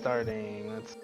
starting. Let's.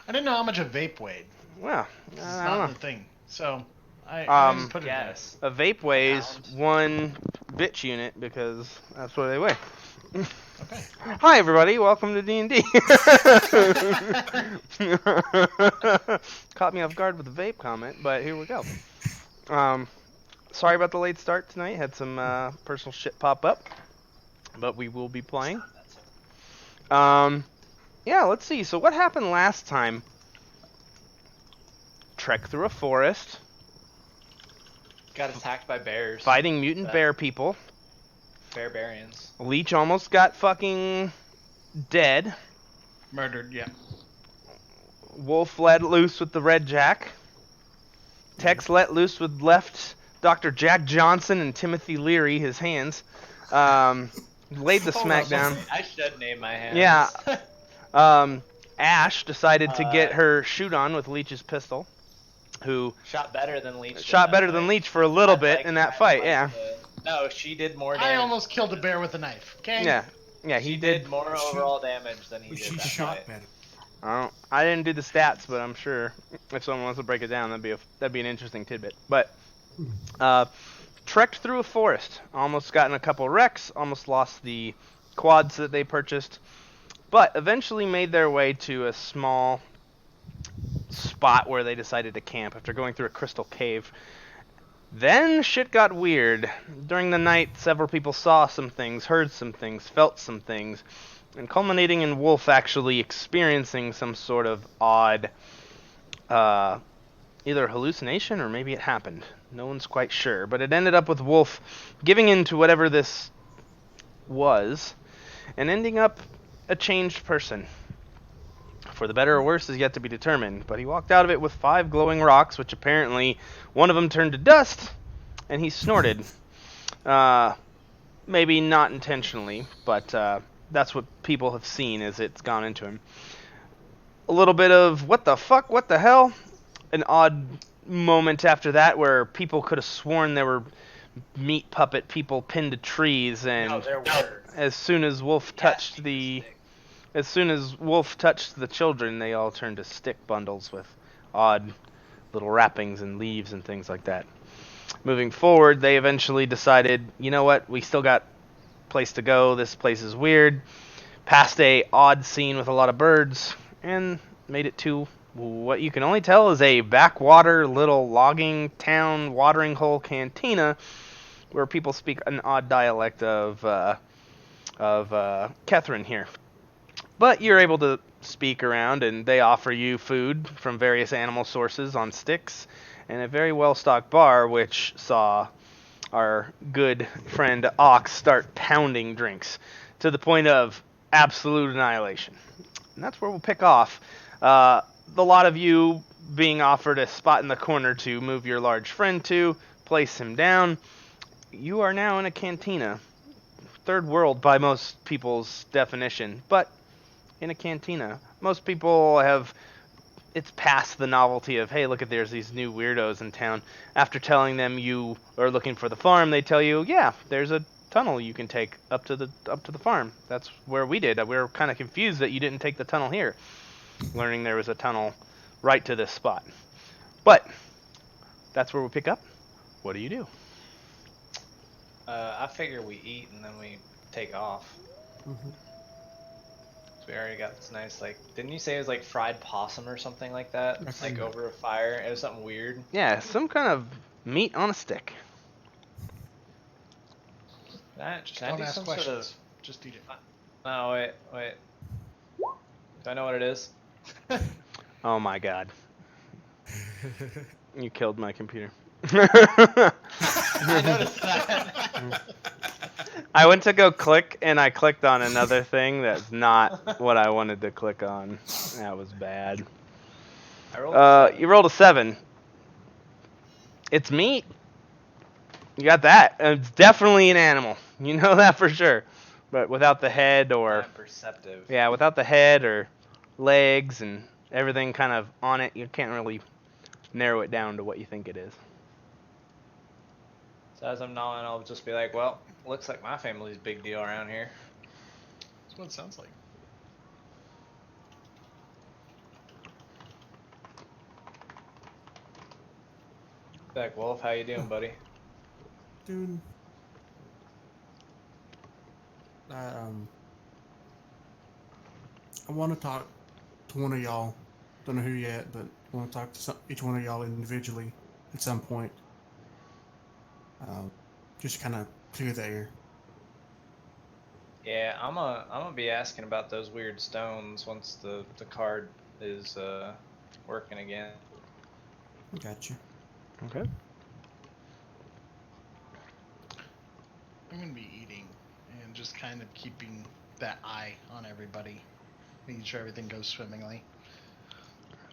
I didn't know how much a vape weighed. Well, It's I don't not know. the thing. So I Um, put it there. Guess. a vape A weighs pound. 1 bitch unit because that's what they weigh. Okay. Hi everybody, welcome to D&D. Caught me off guard with the vape comment, but here we go. Sorry about the late start tonight. Had some personal shit pop up, but we will be playing. Yeah, let's see. So what happened last time? Trek through a forest, Got attacked by bears. fighting mutant bear people. Barbarians. Leech almost got fucking dead. Murdered, yeah. Wolf let loose with the Red Jack. Tex let loose with left Dr. Jack Johnson and Timothy Leary his hands. Laid the smackdown. I should name my hands. Yeah. Ash decided to get her shoot on with Leech's pistol. Who shot better than Leech. shot better than Leech for a little bit in that fight, yeah. No, she did more damage. I almost killed a bear with a knife. Okay. Yeah, he did more overall damage than he did. She that shot fight. better. I didn't do the stats, but I'm sure if someone wants to break it down, that'd be an interesting tidbit. But trekked through a forest, almost gotten a couple wrecks, almost lost the quads that they purchased, but eventually made their way to a small spot where they decided to camp after going through a crystal cave. Then shit got weird. During the night, several people saw some things, heard some things, felt some things, and culminating in Wolf actually experiencing some sort of odd, either hallucination or maybe it happened. No one's quite sure, but it ended up with Wolf giving in to whatever this was, and ending up a changed person. For the better or worse is yet to be determined, but he walked out of it with 5 glowing rocks, which apparently one of them turned to dust, and he snorted. Maybe not intentionally, but that's what people have seen as it's gone into him. A little bit of, what the fuck, what the hell? An odd moment after that where people could have sworn there were meat puppet people pinned to trees, and No, there were. as soon as Wolf touched the children, they all turned to stick bundles with odd little wrappings and leaves and things like that. Moving forward, they eventually decided, you know what, we still got place to go, this place is weird. Passed a odd scene with a lot of birds, and made it to what you can only tell is a backwater little logging town watering hole cantina, where people speak an odd dialect of Catherine here. But you're able to speak around, and they offer you food from various animal sources on sticks, and a very well-stocked bar, which saw our good friend Ox start pounding drinks to the point of absolute annihilation. And that's where we'll pick off. The lot of you being offered a spot in the corner to move your large friend to, place him down. You are now in a cantina. Third world by most people's definition, but in a cantina. Most people have, it's past the novelty of, hey, look at, there's these new weirdos in town. After telling them you are looking for the farm, they tell you, yeah, there's a tunnel you can take up to the farm. That's where we did. We were kind of confused that you didn't take the tunnel here, learning there was a tunnel right to this spot. But that's where we pick up. What do you do? I figure we eat and then we take off. Mm-hmm. So we already got this nice, like, didn't you say it was like fried possum or something like that? That's Like right. over a fire? It was something weird. Yeah, some kind of meat on a stick. Can I Don't do ask some questions. sort Just eat it. of... No, wait. Do I know what it is? Oh my god. You killed my computer. I noticed that. I went to go click, and I clicked on another thing that's not what I wanted to click on. That was bad. I rolled You rolled a 7. It's meat. You got that. It's definitely an animal. You know that for sure. But without the head or... I'm perceptive. Yeah, without the head or legs and everything kind of on it, you can't really narrow it down to what you think it is. So as I'm gnawing, I'll just be like, well, looks like my family's a big deal around here. That's what it sounds like. Back Wolf, how you doing, buddy? Dude. I want to talk to one of y'all. Don't know who yet, but I want to talk to each one of y'all individually at some point. Just kind of clear the air. Yeah, I'm gonna be asking about those weird stones once the card is working again. Got you. Okay. I'm gonna be eating and just kind of keeping that eye on everybody, making sure everything goes swimmingly.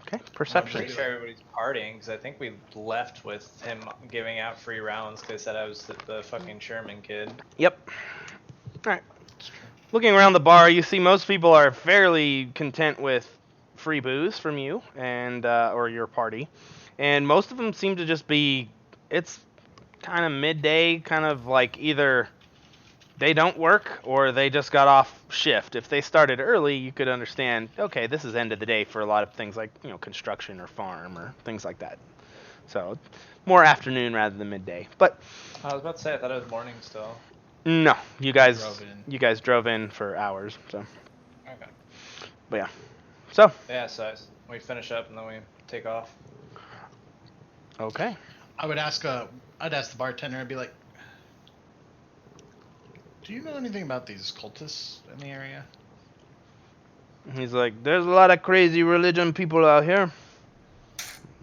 Okay. I'm Perception. pretty sure everybody's partying because I think we left with him giving out free rounds because I said I was the fucking Sherman kid. Yep. All right. Looking around the bar, you see most people are fairly content with free booze from you and or your party, and most of them seem to just be. It's kind of midday, kind of like either they don't work or they just got off shift. If they started early, you could understand. Okay, this is end of the day for a lot of things like construction or farm or things like that. So more afternoon rather than midday. But I was about to say I thought it was morning still. no, you guys Drove in. drove in for hours. So, Okay. but yeah. So Yeah, so we finish up and then we take off. okay. I'd ask the bartender. I'd be like, "Do you know anything about these cultists in the area?" He's like, there's a lot of crazy religion people out here.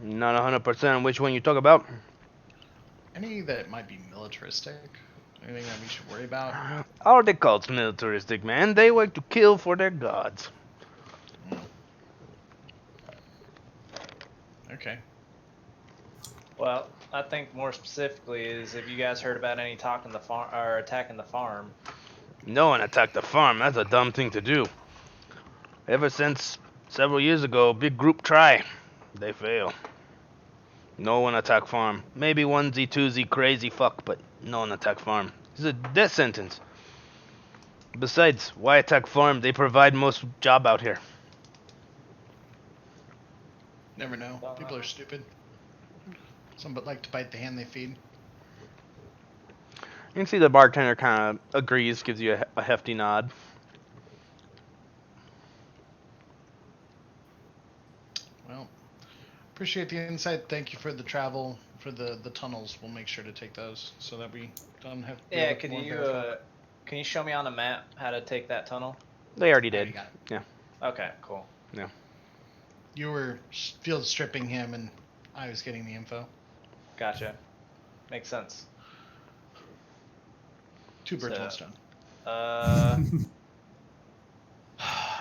Not 100% which one you talk about. Any that might be militaristic? Anything that we should worry about? All the cults militaristic, man. They like to kill for their gods. Okay. Well, I think more specifically is if you guys heard about any talking the farm or attacking the farm. No one attacked the farm. That's a dumb thing to do. Ever since several years ago, a big group try. They fail. No one attack farm. Maybe onesie twosie crazy fuck, but no one attack farm. It's a death sentence. Besides, why attack farm? They provide most job out here. Never know. People are stupid. Some but like to bite the hand they feed. You can see the bartender kind of agrees, gives you a hefty nod. Well, appreciate the insight. Thank you for the travel, for the tunnels. We'll make sure to take those so that we don't have. Yeah, can you show me on a map how to take that tunnel? They already did. got it. Yeah. Okay, cool. Yeah. You were field stripping him, and I was getting the info. Gotcha. Makes sense. Two birds, So- one stone.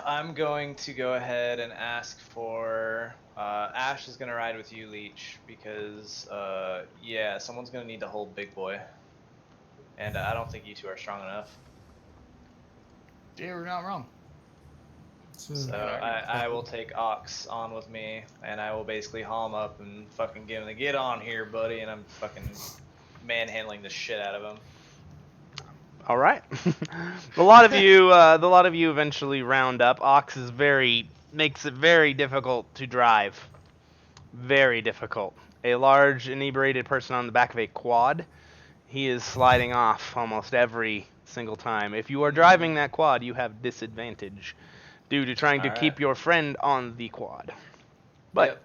I'm going to go ahead and ask for Ash is gonna ride with you, Leech, because yeah, someone's gonna need to hold Big Boy, and I don't think you two are strong enough. Yeah, we're not wrong. So I will take Ox on with me, and I will basically haul him up and fucking give him the get on here, buddy, and I'm fucking manhandling the shit out of him. All right. a lot of you eventually round up. Ox makes it very difficult to drive. Very difficult. A large inebriated person on the back of a quad. He is sliding off almost every single time. If you are driving that quad, you have disadvantage due to trying to All right. keep your friend on the quad. But Yep.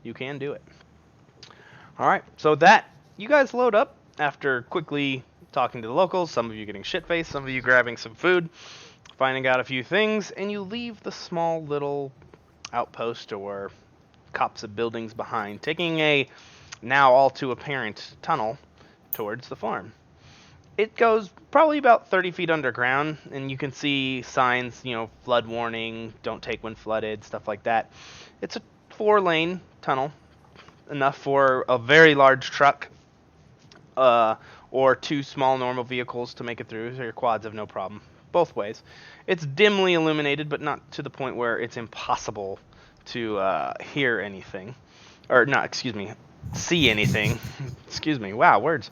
you can do it. All right. So that you guys load up after quickly talking to the locals, some of you getting shit-faced, some of you grabbing some food, finding out a few things, and you leave the small little outpost or copse of buildings behind, taking a now all too apparent tunnel towards the farm. It goes probably about 30 feet underground, and you can see signs, flood warning, don't take when flooded, stuff like that. It's a 4-lane tunnel, enough for a very large truck, or 2 small normal vehicles to make it through, so your quads have no problem. Both ways. It's dimly illuminated, but not to the point where it's impossible to hear anything. Or, not, excuse me, see anything. Excuse me, wow, words.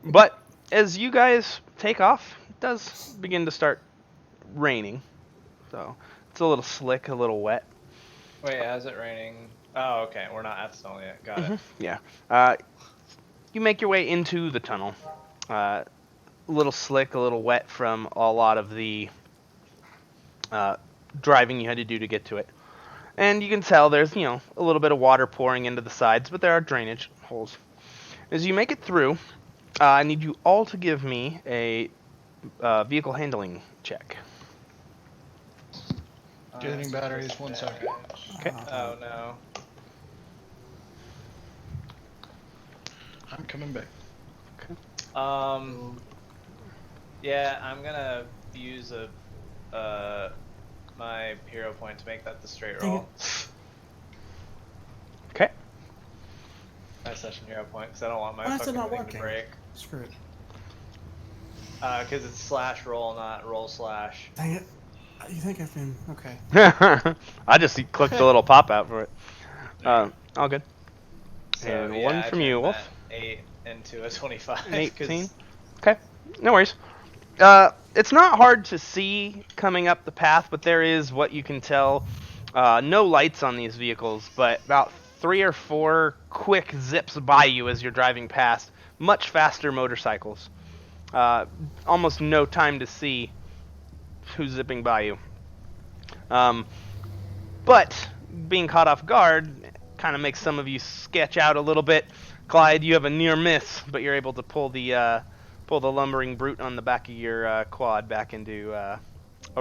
But as you guys take off, it does begin to start raining. So, it's a little slick, a little wet. Wait, how's it raining? Oh, okay. We're not at the tunnel yet. Got it. Yeah. You make your way into the tunnel. A little slick, a little wet from a lot of the driving you had to do to get to it. And you can tell there's, a little bit of water pouring into the sides, but there are drainage holes. As you make it through, I need you all to give me a vehicle handling check. Getting batteries, 1 second. Okay. Oh no. I'm coming back. Yeah, I'm gonna use my hero point to make that the straight Dang roll. Okay. My session hero point, because I don't want my Why is it fucking not thing to working? break. Screw it. Because it's slash roll, not roll slash. Dang it. You think I've been... Okay. I just clicked the little pop out for it. All good. So, And yeah, one I from you, turned Wolf. that 8 into a 25. 18. Okay. No worries. It's not hard to see coming up the path, but there is what you can tell. No lights on these vehicles, but about 3 or 4 quick zips by you as you're driving past. Much faster motorcycles. Almost no time to see who's zipping by you. But being caught off guard kind of makes some of you sketch out a little bit. Clyde, you have a near miss, but you're able to pull the lumbering brute on the back of your quad back into a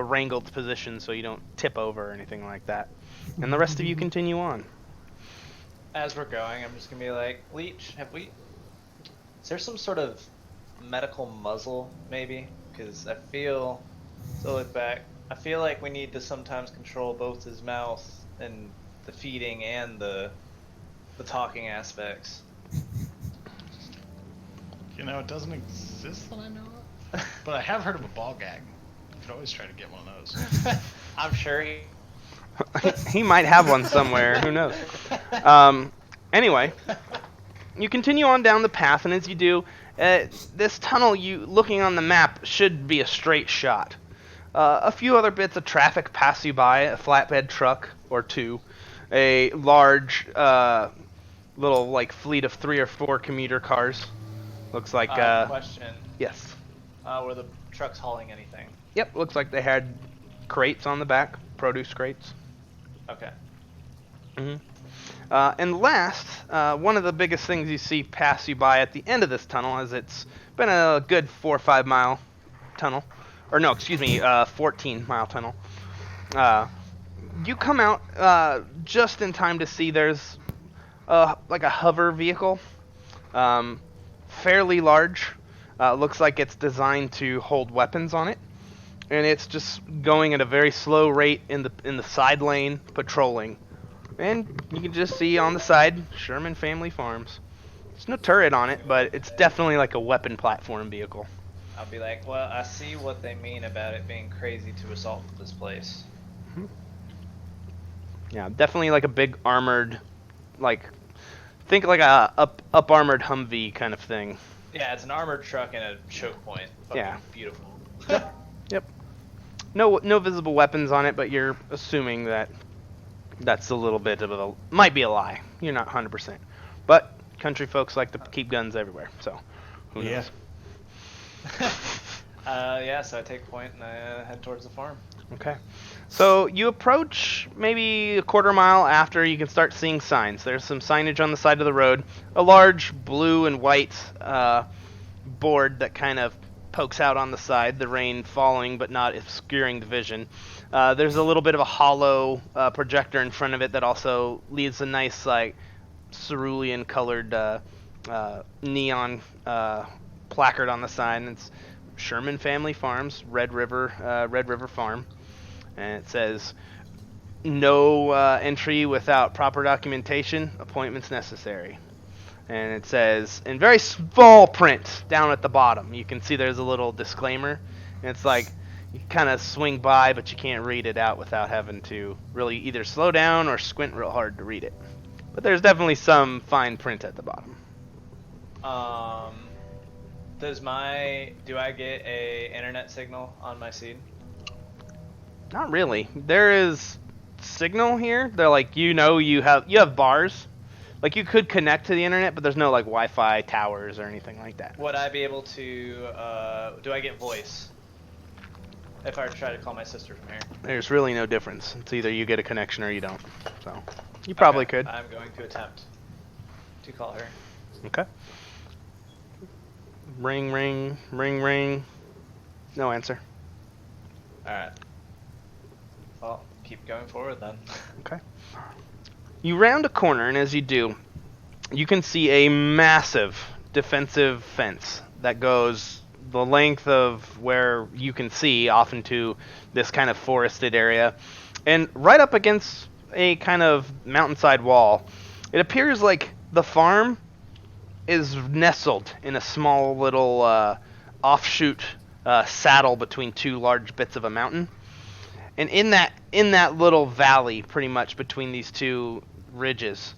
wrangled position so you don't tip over or anything like that. And the rest of you continue on. As we're going, I'm just going to be like, Leech, is there some sort of medical muzzle, maybe? Because I feel, so look back, I feel like we need to sometimes control both his mouth and the feeding and the talking aspects. It doesn't exist that I know of. But I have heard of a ball gag. You could always try to get one of those. I'm sure he... He might have one somewhere. Who knows? Anyway, you continue on down the path, and as you do, this tunnel, you looking on the map, should be a straight shot. A few other bits of traffic pass you by, a flatbed truck or two, a large little fleet of 3 or 4 commuter cars. Looks like question. yes. Were the trucks hauling anything? Yep, looks like they had crates on the back, produce crates. Okay. And last, one of the biggest things you see pass you by at the end of this tunnel, as it's been a good 4 or 5 mile tunnel, or no, excuse me, 14-mile tunnel. You come out just in time to see there's like a hover vehicle, fairly large. Looks like it's designed to hold weapons on it, and it's just going at a very slow rate in the side lane, patrolling. And you can just see on the side, Sherman Family Farms. There's no turret on it, but it's definitely like a weapon platform vehicle. I'll be like, well, I see what they mean about it being crazy to assault this place. Yeah, definitely like a big armored, think like a up armored Humvee kind of thing. Yeah, it's an armored truck and a choke point. Fucking Yeah. beautiful. Yep. No visible weapons on it, but you're assuming that that's a little bit of might be a lie. You're not 100%. But country folks like to keep guns everywhere, so who knows? Yeah, so I take point and I head towards the farm. Okay. So you approach maybe a quarter mile after you can start seeing signs. There's some signage on the side of the road. A large blue and white board that kind of pokes out on the side, the rain falling but not obscuring the vision. There's a little bit of a hollow projector in front of it that also leaves a nice cerulean colored neon placard on the side. And it's Sherman Family Farms, Red River Farm, and it says no entry without proper documentation, appointments necessary. And it says in very small print down at the bottom, you can see there's a little disclaimer, and it's like you kind of swing by but you can't read it out without having to really either slow down or squint real hard to read it. But there's definitely some fine print at the bottom. Do I get a internet signal on my seed? Not really. There is signal here. They're like, you have bars. Like, you could connect to the internet, but there's no, like, Wi-Fi towers or anything like that. Would I be able to, do I get voice? If I try to call my sister from here. There's really no difference. It's either you get a connection or you don't. So, you probably Okay, could. I'm going to attempt to call her. Okay. Ring, ring, ring, ring. No answer. Alright. Well, keep going forward then. Okay. You round a corner, and as you do, you can see a massive defensive fence that goes the length of where you can see off into this kind of forested area. And right up against a kind of mountainside wall, it appears like the farm is nestled in a small little offshoot saddle between two large bits of a mountain. And in that little valley, pretty much between these two ridges,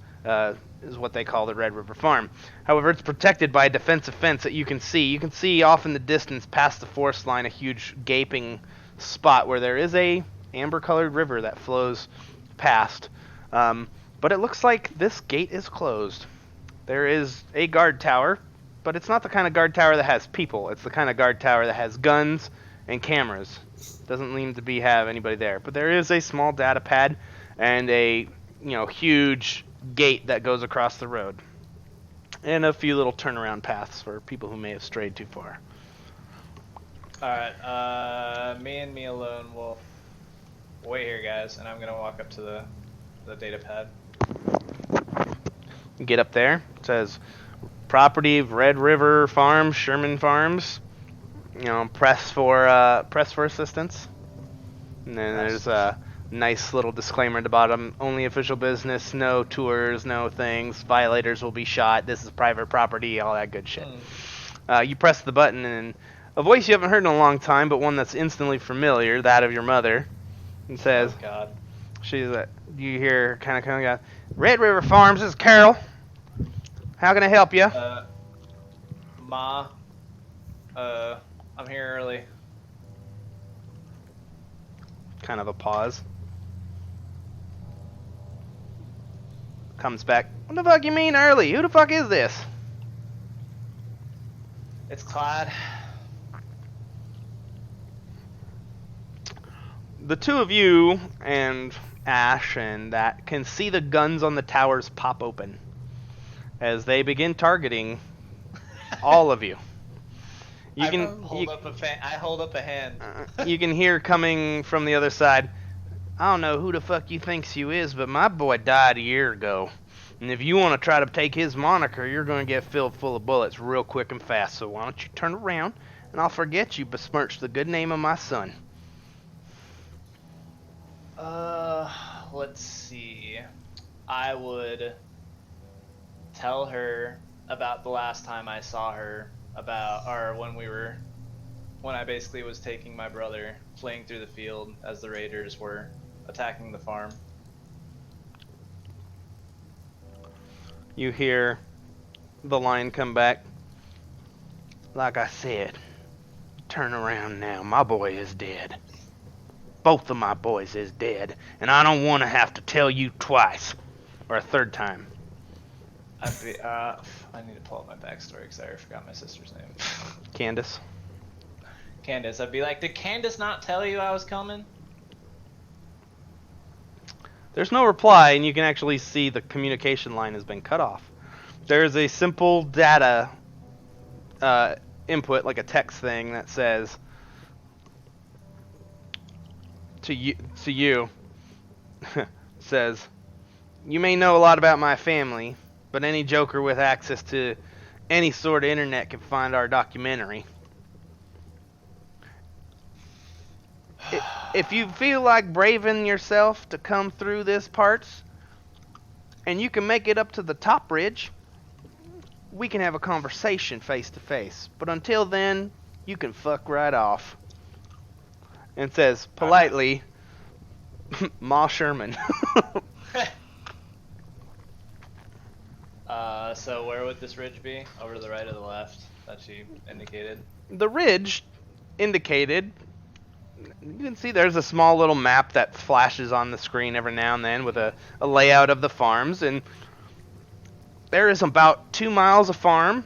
is what they call the Red River Farm. However, it's protected by a defensive fence that you can see. You can see off in the distance, past the forest line, a huge gaping spot where there is a amber-colored river that flows past. But it looks like this gate is closed. There is a guard tower, but it's not the kind of guard tower that has people. It's the kind of guard tower that has guns and cameras. Doesn't seem to have anybody there. But there is a small data pad and a huge gate that goes across the road. And a few little turnaround paths for people who may have strayed too far. Alright, me and me alone will wait here, guys, and I'm gonna walk up to the data pad. Get up there. It says property of Red River Farm, Sherman Farms. Press for assistance. And then there's a nice little disclaimer at the bottom. Only official business, no tours, no things. Violators will be shot. This is private property, all that good shit. You press the button, and a voice you haven't heard in a long time, but one that's instantly familiar, that of your mother, and says, Oh, God. You hear her kind of go, Red River Farms, this is Carol. How can I help you? Ma, I'm here early. Kind of a pause. Comes back. What the fuck you mean early? Who the fuck is this? It's Clyde. The two of you and Ash and that can see the guns on the towers pop open as they begin targeting all of you. I hold up a hand. You can hear coming from the other side, I don't know who the fuck you thinks you is, but my boy died a year ago. And if you want to try to take his moniker, you're going to get filled full of bullets real quick and fast. So why don't you turn around, and I'll forget you besmirch the good name of my son. Let's see. I would tell her about the last time I saw her, when I basically was taking my brother, fleeing through the field as the raiders were attacking the farm. You hear the line come back. Like I said, turn around now. My boy is dead. Both of my boys is dead, and I don't want to have to tell you twice, or a third time. I need to pull up my backstory because I already forgot my sister's name. Candace. Candace. I'd be like, did Candace not tell you I was coming? There's no reply, and you can actually see the communication line has been cut off. There's a simple data input, like a text thing that says to you says, you may know a lot about my family, but any joker with access to any sort of internet can find our documentary. If you feel like braving yourself to come through this parts, and you can make it up to the top ridge, we can have a conversation face to face. But until then, you can fuck right off. And it says politely, Ma Sherman. So where would this ridge be? Over to the right or the left that she indicated? The ridge indicated You can see there's a small little map that flashes on the screen every now and then with a layout of the farms, and there is about 2 miles of farm,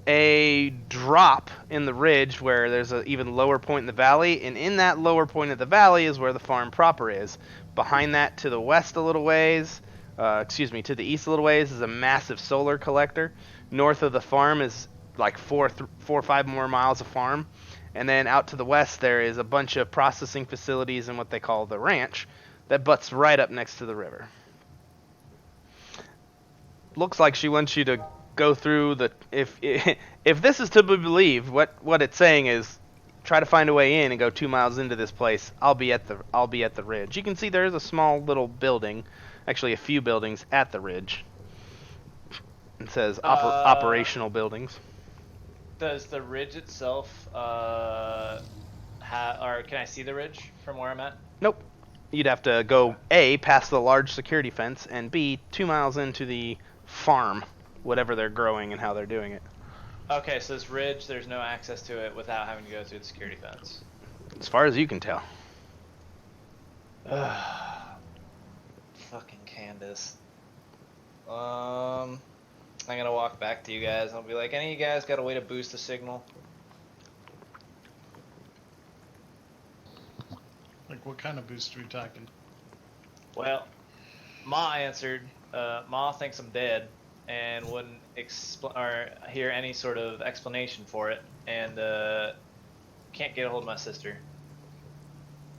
a drop in the ridge where there's an even lower point in the valley, and in that lower point of the valley is where the farm proper is. Behind that, to the west a little ways, to the east a little ways, is a massive solar collector. North of the farm is like 4 or 5 more miles of farm. And then out to the west, there is a bunch of processing facilities and what they call the ranch that butts right up next to the river. Looks like she wants you to go through the if this is to be believed, what it's saying is try to find a way in and go 2 miles into this place. I'll be at the ridge. You can see there is a small little building, actually a few buildings at the ridge. It says operational buildings. Does the ridge itself or can I see the ridge from where I'm at? Nope. You'd have to go A, past the large security fence, and B, 2 miles into the farm, whatever they're growing and how they're doing it. Okay, so this ridge, there's no access to it without having to go through the security fence. As far as you can tell. Fucking Candace. I'm gonna walk back to you guys. I'll be like, any of you guys got a way to boost the signal? Like, what kind of boost are we talking? Well, Ma answered. Ma thinks I'm dead and wouldn't hear any sort of explanation for it, and can't get a hold of my sister.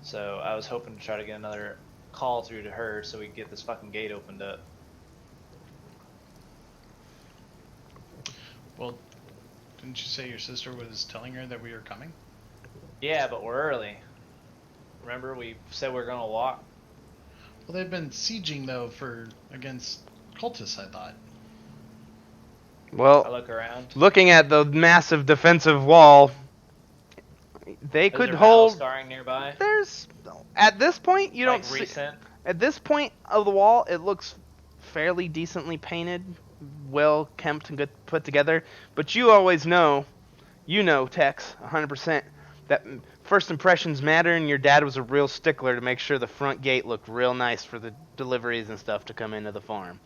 So I was hoping to try to get another call through to her so we could get this fucking gate opened up. Well, didn't you say your sister was telling her that we were coming? Yeah, but we're early. Remember, we said we were gonna walk? Well, they've been sieging, though, against cultists, I thought. Well, I look around. looking at the massive defensive wall, they Is could there battle hold. scarring nearby? There's at this point you don't Like see. recent? At this point of the wall, it looks fairly decently painted, well kempt and good put together. But you always know, Tex, 100%, that first impressions matter, and your dad was a real stickler to make sure the front gate looked real nice for the deliveries and stuff to come into the farm.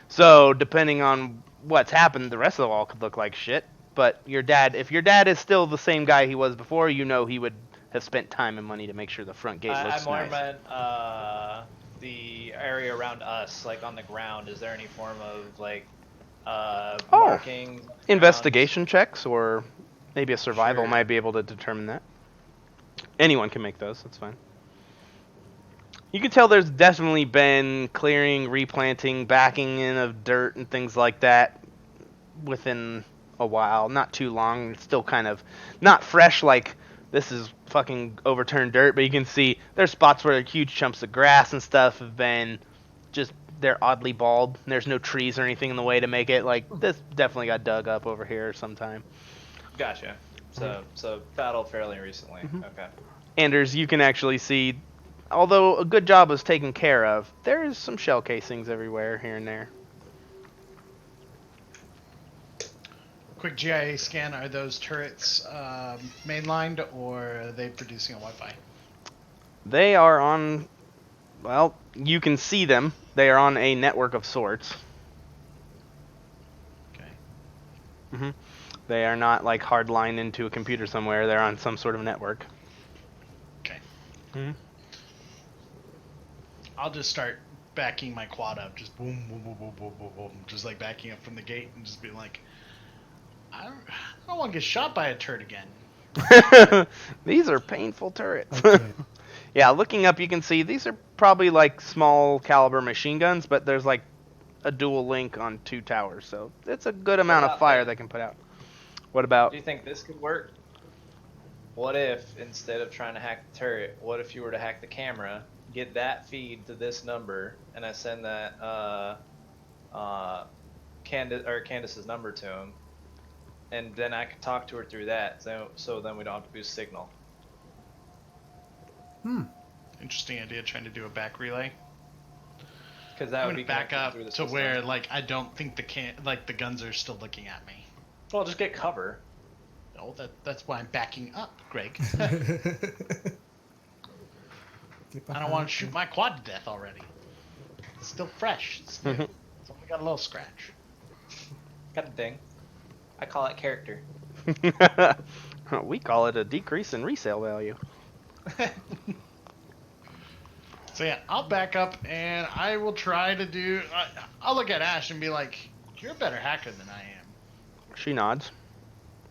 So, depending on what's happened, the rest of the wall could look like shit. But if your dad is still the same guy he was before, he would have spent time and money to make sure the front gate looks I'm more nice. meant the area around us, like on the ground. Is there any form of like marking? Investigation checks, or maybe a survival Sure. might be able to determine that. Anyone can make those, that's fine. You can tell there's definitely been clearing, replanting, backing in of dirt and things like that within a while. Not too long. It's still kind of not fresh like this is fucking overturned dirt, but you can see there's spots where huge chunks of grass and stuff have been they're oddly bald. There's no trees or anything in the way to make it like this definitely got dug up over here sometime. Gotcha. So battled fairly recently. Mhm. Okay. Anders, you can actually see, although a good job was taken care of, there's some shell casings everywhere here and there. Quick GIA scan, are those turrets mainlined, or are they producing a Wi-Fi? They are on, well, you can see them. They are on a network of sorts. Okay. They are not like hardlined into a computer somewhere. They're on some sort of network. Okay. Mhm. I'll just start backing my quad up, just boom, boom, boom, boom, boom, boom, boom, just like backing up from the gate and just being like, I don't want to get shot by a turret again. These are painful turrets. Okay. Yeah, looking up you can see these are probably like small caliber machine guns, but there's like a dual link on 2 towers, so it's a good amount of about fire like- they can put out. What about? Do you think this could work? What if, instead of trying to hack the turret, what if you were to hack the camera, get that feed to this number, and I send that Candace's number to him, and then I could talk to her through that, so then we don't have to boost signal. Interesting idea, trying to do a back relay. Because that I'm would gonna be back connected up through the to system. where like I don't think the guns are still looking at me. Well, just get cover. Oh, that's why I'm backing up, Greg. Get I don't behind want to me. shoot my quad to death already. It's still fresh. It's new. Mhm. It's only got a little scratch. Got a ding. I call it character. We call it a decrease in resale value. So yeah, I'll back up and I will try to do. I'll look at Ash and be like, "You're a better hacker than I am. She nods.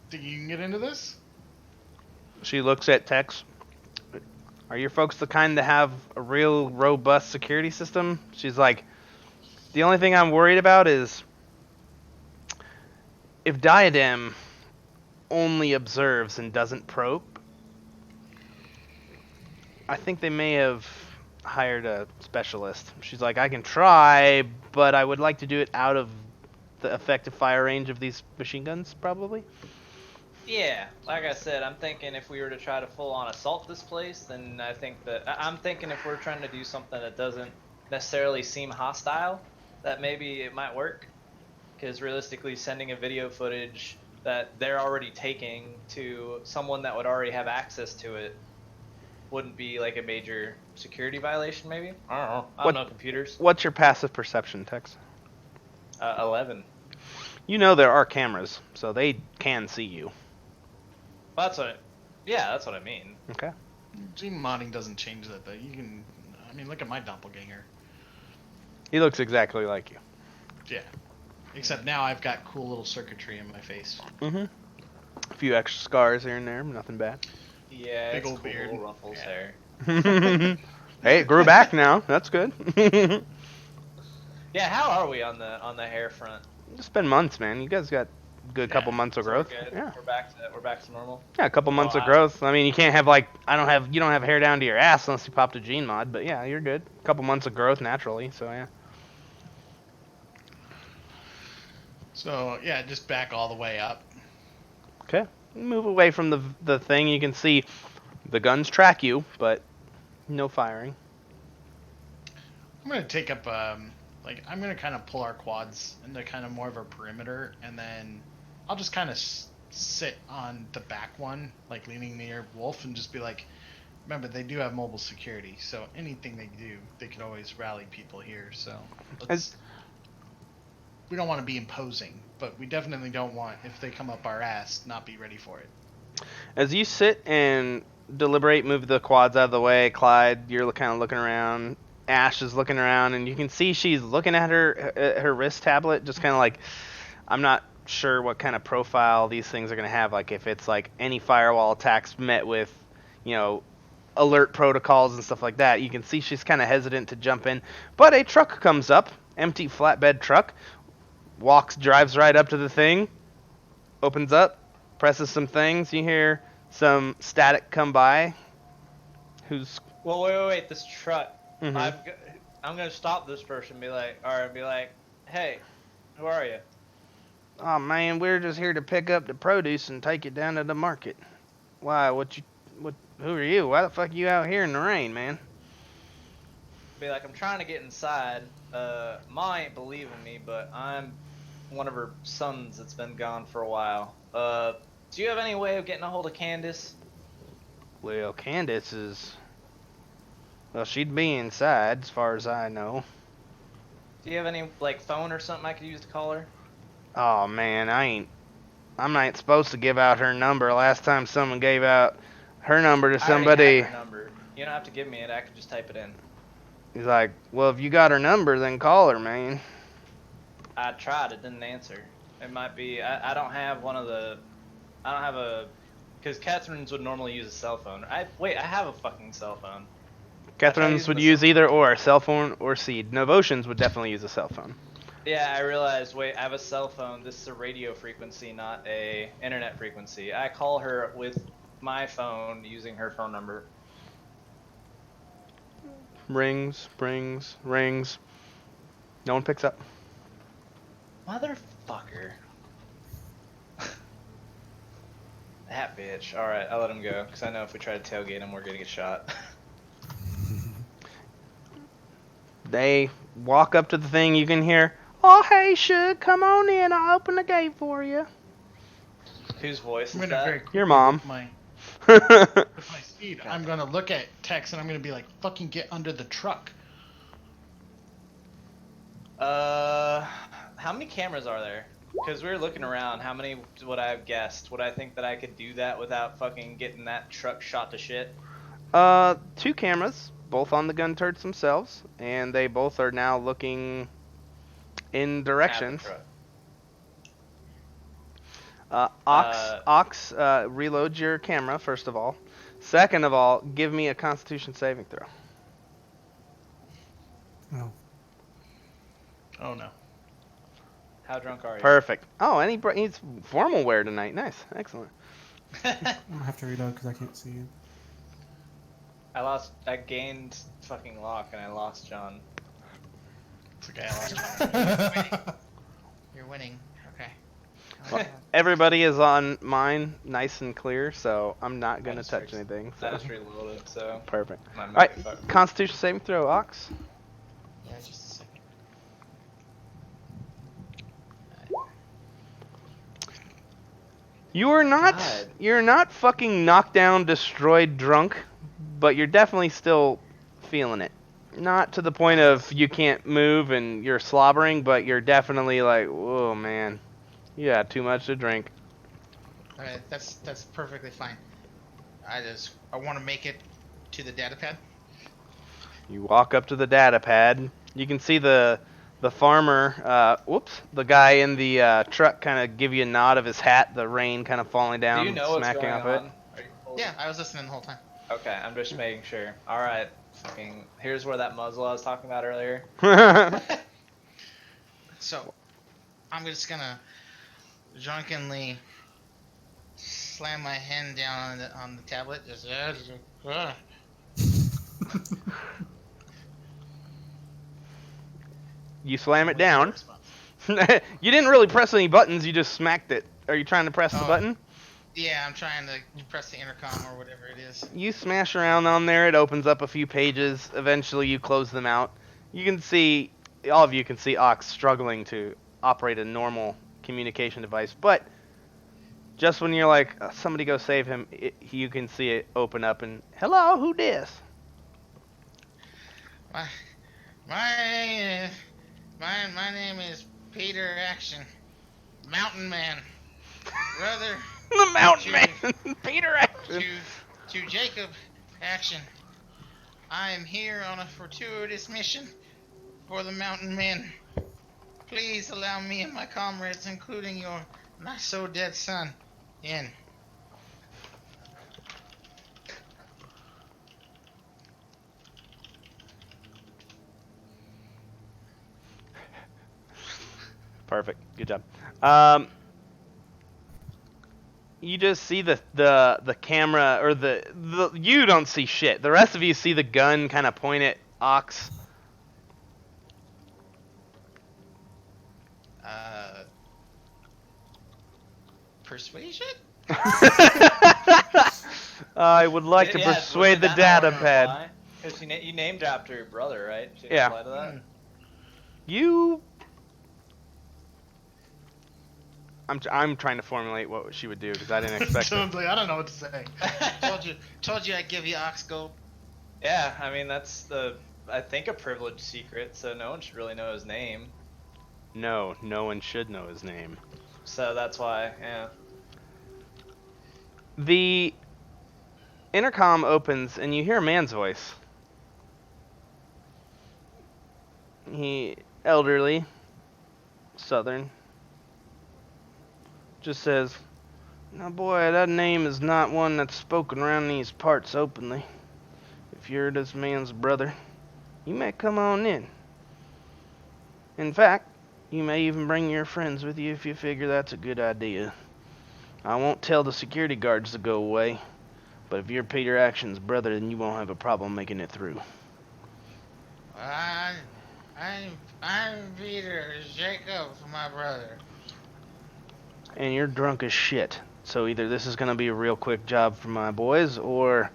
Think you can get into this?" She looks at Tex. Are your folks the kind that have a real robust security system? She's like, the only thing I'm worried about is if Diadem only observes and doesn't probe, I think they may have hired a specialist. She's like, I can try, but I would like to do it out of the effective fire range of these machine guns, probably. Yeah, like I said, I'm thinking if we were to try to full-on assault this place, then I think that I'm thinking if we're trying to do something that doesn't necessarily seem hostile, that maybe it might work. Because realistically, sending a video footage that they're already taking to someone that would already have access to it wouldn't be like a major security violation, maybe? I don't know. I don't know computers. What's your passive perception, Tex? 11. You know there are cameras, so they can see you. Well, that's what I mean. Okay. Gene modding doesn't change that though. You can. I mean, look at my doppelganger. He looks exactly like you. Yeah. Except now I've got cool little circuitry in my face. Mm-hmm. A few extra scars here and there, nothing bad. Yeah, Big it's old cool, beard. ruffles Yeah. hair. Hey, it grew back now. That's good. Yeah, how are we on the hair front? It's been months, man. You guys got a good couple months of So we're growth. good? Yeah. We're back to normal. Yeah, a couple months Oh, of growth. I mean, you can't have you don't have hair down to your ass unless you popped a gene mod, but yeah, you're good. A couple months of growth naturally, so yeah. So yeah, just back all the way up. Okay. Move away from the thing. You can see the guns track you, but no firing. I'm gonna take up I'm gonna kind of pull our quads into kind of more of a perimeter, and then I'll just kind of sit on the back one, like leaning near Wolf, and just be like, remember they do have mobile security, so anything they do, they can always rally people here. So we don't want to be imposing, but we definitely don't want, if they come up our ass, not be ready for it. As you sit and deliberate, move the quads out of the way, Clyde, you're kind of looking around. Ash is looking around, and you can see she's looking at her wrist tablet, just kind of like, I'm not sure what kind of profile these things are going to have. Like if it's like any firewall attacks met with, alert protocols and stuff like that. You can see she's kind of hesitant to jump in, but a truck comes up, empty flatbed truck, drives right up to the thing, opens up, presses some things. You hear some static come by. Well, wait, this truck. Mhm. I'm gonna stop this person and be like, hey, who are you? Oh man, we're just here to pick up the produce and take it down to the market. Why? Who are you? Why the fuck are you out here in the rain, man? Be like, I'm trying to get inside. Ma ain't believing me, but I'm one of her sons that's been gone for a while. Do you have any way of getting a hold of Candace? Well, Candace is... Well, she'd be inside, as far as I know. Do you have any, phone or something I could use to call her? Oh man, I'm not supposed to give out her number. Last time someone gave out her number to I already somebody, have her number. You don't have to give me it. I can just type it in. he's like, well, if you got her number, then call her, man. I tried. It didn't answer. It might be. I don't have because Catherine's would normally use a cell phone. I have a fucking cell phone. Catherine's would use either or, cell phone or seed. Novotians would definitely use a cell phone. Yeah, I realized, I have a cell phone. This is a radio frequency, not a internet frequency. I call her with my phone using her phone number. Rings. No one picks up. Motherfucker. That bitch. Alright, I'll let him go, because I know if we try to tailgate him, we're gonna get shot. They walk up to the thing. You can hear, oh, hey, Shug, come on in. I'll open the gate for you. Whose voice I'm is gonna that? very quickly Your mom. look my- With my speed, I'm gonna look at Tex and I'm gonna be like, "Fucking get under the truck." How many cameras are there? Because we were looking around. How many would I have guessed? Would I think that I could do that without fucking getting that truck shot to shit? 2 cameras, both on the gun turrets themselves, and they both are now looking in At the directions. truck. Ox, reload your camera, first of all. Second of all, give me a Constitution saving throw. No. Oh no. How drunk are you? Perfect. Oh, and he's formal wear tonight. Nice. Excellent. I'm gonna have to reload because I can't see you. I gained fucking lock and I lost John. It's okay. I lost. You're winning. Okay. Well, everybody is on mine, nice and clear, so I'm not going to just touch fixed- anything. I So. just reloaded, so. Perfect. I might Alright, be fucked. Constitution saving throw, Ox. Yeah, just a second. God. You're not fucking knocked down, destroyed, drunk, but you're definitely still feeling it. Not to the point of you can't move and you're slobbering, but you're definitely like, whoa, man, you had too much to drink. Alright, that's perfectly fine. I want to make it to the data pad. You walk up to the data pad. You can see the farmer, the guy in the truck kind of give you a nod of his hat, the rain kind of falling down, Do you know what's smacking going off on? Are you fully- Yeah, I was listening the whole time. Okay, I'm just making sure. Alright, fucking. Here's where that muzzle I was talking about earlier. it. So, I'm just gonna drunkenly slam my hand down on the tablet. Just, You slam it down. You didn't really press any buttons, you just smacked it. Are you trying to press the Oh. button? Yeah, I'm trying to press the intercom or whatever it is. You smash around on there, it opens up a few pages. Eventually you close them out. You can see, all of you can see Ox struggling to operate a normal communication device, but just when you're like, somebody go save him, you can see it open up and, hello, who dis? My name is Peter Action, Mountain Man, brother The Mountain Man, Peter Action. to Jacob Action. I am here on a fortuitous mission for the Mountain Men. Please allow me and my comrades, including your not so dead son, in. Perfect. Good job. You just see the camera, or the you don't see shit. The rest of you see the gun kind of point at Ox. Persuasion? I would like to persuade the data pad. Because you named after your brother, right? Should Yeah. Apply to that? You. I'm trying to formulate what she would do because I didn't expect it. Sounds like I don't know what to say. Told you I'd give you ox gold. Yeah, I mean that's I think a privileged secret, so no one should really know his name. No one should know his name. So that's why, yeah. The intercom opens and you hear a man's voice. He elderly, southern. Just says, "Now boy, that name is not one that's spoken around these parts openly. If you're this man's brother, you may come on in. In fact, you may even bring your friends with you if you figure that's a good idea. I won't tell the security guards to go away, but if you're Peter Action's brother, then you won't have a problem making it through." I'm Peter Jacob, my brother. And you're drunk as shit. So either this is going to be a real quick job for my boys, or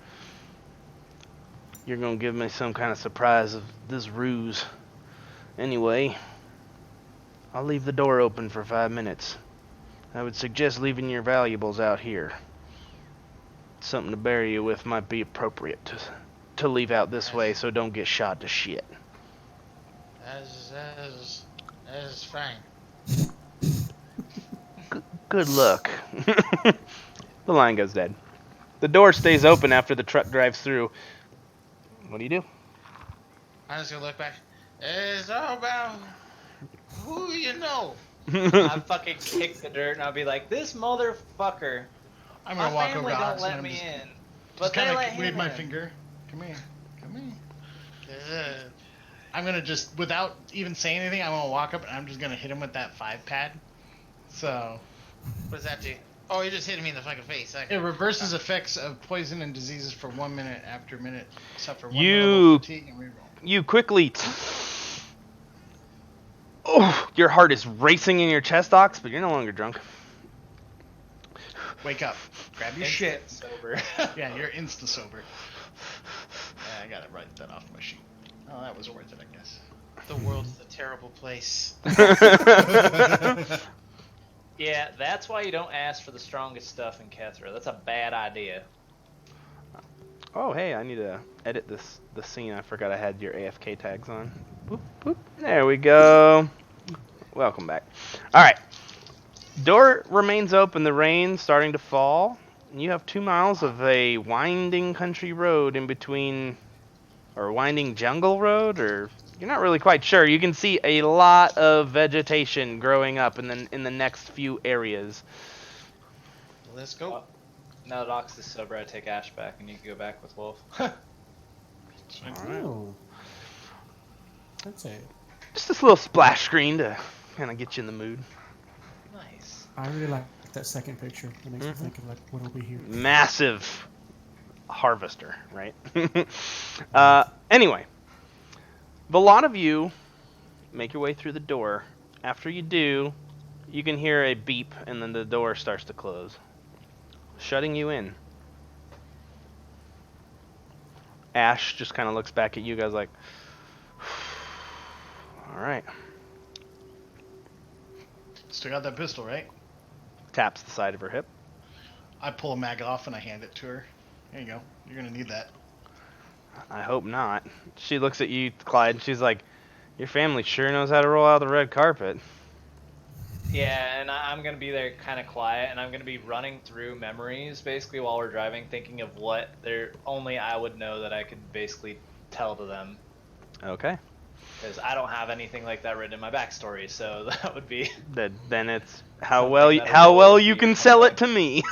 you're going to give me some kind of surprise of this ruse. Anyway, I'll leave the door open for 5 minutes. I would suggest leaving your valuables out here. something to bury you with might be appropriate to leave out this way, so don't get shot to shit. That is fine. Good luck. The line goes dead. The door stays open after the truck drives through. What do you do? I'm just gonna look back. It's all about who you know. I fucking kick the dirt and I'll be like, this motherfucker. I'm My gonna walk family over to don't Ox let and I'm me just, in, but just they kind let of him wave my in. finger. Come here. Come here. Uh, I'm gonna just, without even saying anything, I'm gonna walk up and I'm just gonna hit him with that 5-pad. So what does that do? Oh, you're just hitting me in the fucking face. it reverses effects of poison and diseases for 1 minute. After a minute, suffer 1 You- level of fatigue and reroll. You quickly... Oh, your heart is racing in your chest, Ox, but you're no longer drunk. Wake up. Grab your Instant shit. sober. Yeah, you're insta sober. Yeah, I gotta write that off my sheet. Oh, that was worth it, I guess. The world is a terrible place. Yeah, that's why you don't ask for the strongest stuff in Kethra. That's a bad idea. Oh, hey, I need to edit the scene. I forgot I had your AFK tags on. Boop, boop. There we go. Welcome back. All right. Door remains open. The rain's starting to fall. And you have 2 miles of a winding country road in between, or winding jungle road, or you're not really quite sure. You can see a lot of vegetation growing up in the next few areas. Let's go. Now that Ox is sober, I take Ash back and you can go back with Wolf. All right. Oh. That's it. Just this little splash screen to kind of get you in the mood. Nice. I really like that second picture. It makes me think of like what'll be here. Massive harvester, right? Anyway, the lot of you make your way through the door. After you do, you can hear a beep, and then the door starts to close, shutting you in. Ash just kind of looks back at you guys like, all right. Still got that pistol, right? Taps the side of her hip. I pull a mag off and I hand it to her. There you go. You're gonna need that. I hope not. She looks at you, Clyde, and she's like, your family sure knows how to roll out the red carpet. Yeah, and I'm going to be there kind of quiet, and I'm going to be running through memories basically while we're driving, thinking of what only I would know that I could basically tell to them. Okay. Because I don't have anything like that written in my backstory, so that would be... Then it's Something how that'll well always you be can fun. sell it to me.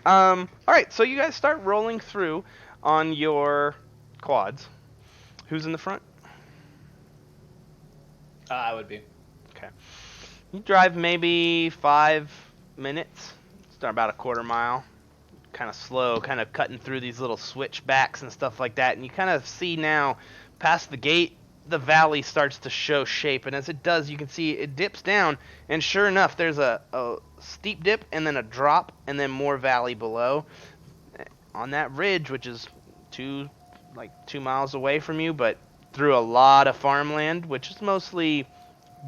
All right, so you guys start rolling through on your quads. Who's in the front? I would be. Okay. You drive maybe 5 minutes. Start about a quarter mile. Kind of slow, kind of cutting through these little switchbacks and stuff like that. And you kind of see now, past the gate, the valley starts to show shape. And as it does, you can see it dips down. And sure enough, there's a steep dip and then a drop and then more valley below. On that ridge, which is 2 miles away from you, but through a lot of farmland, which is mostly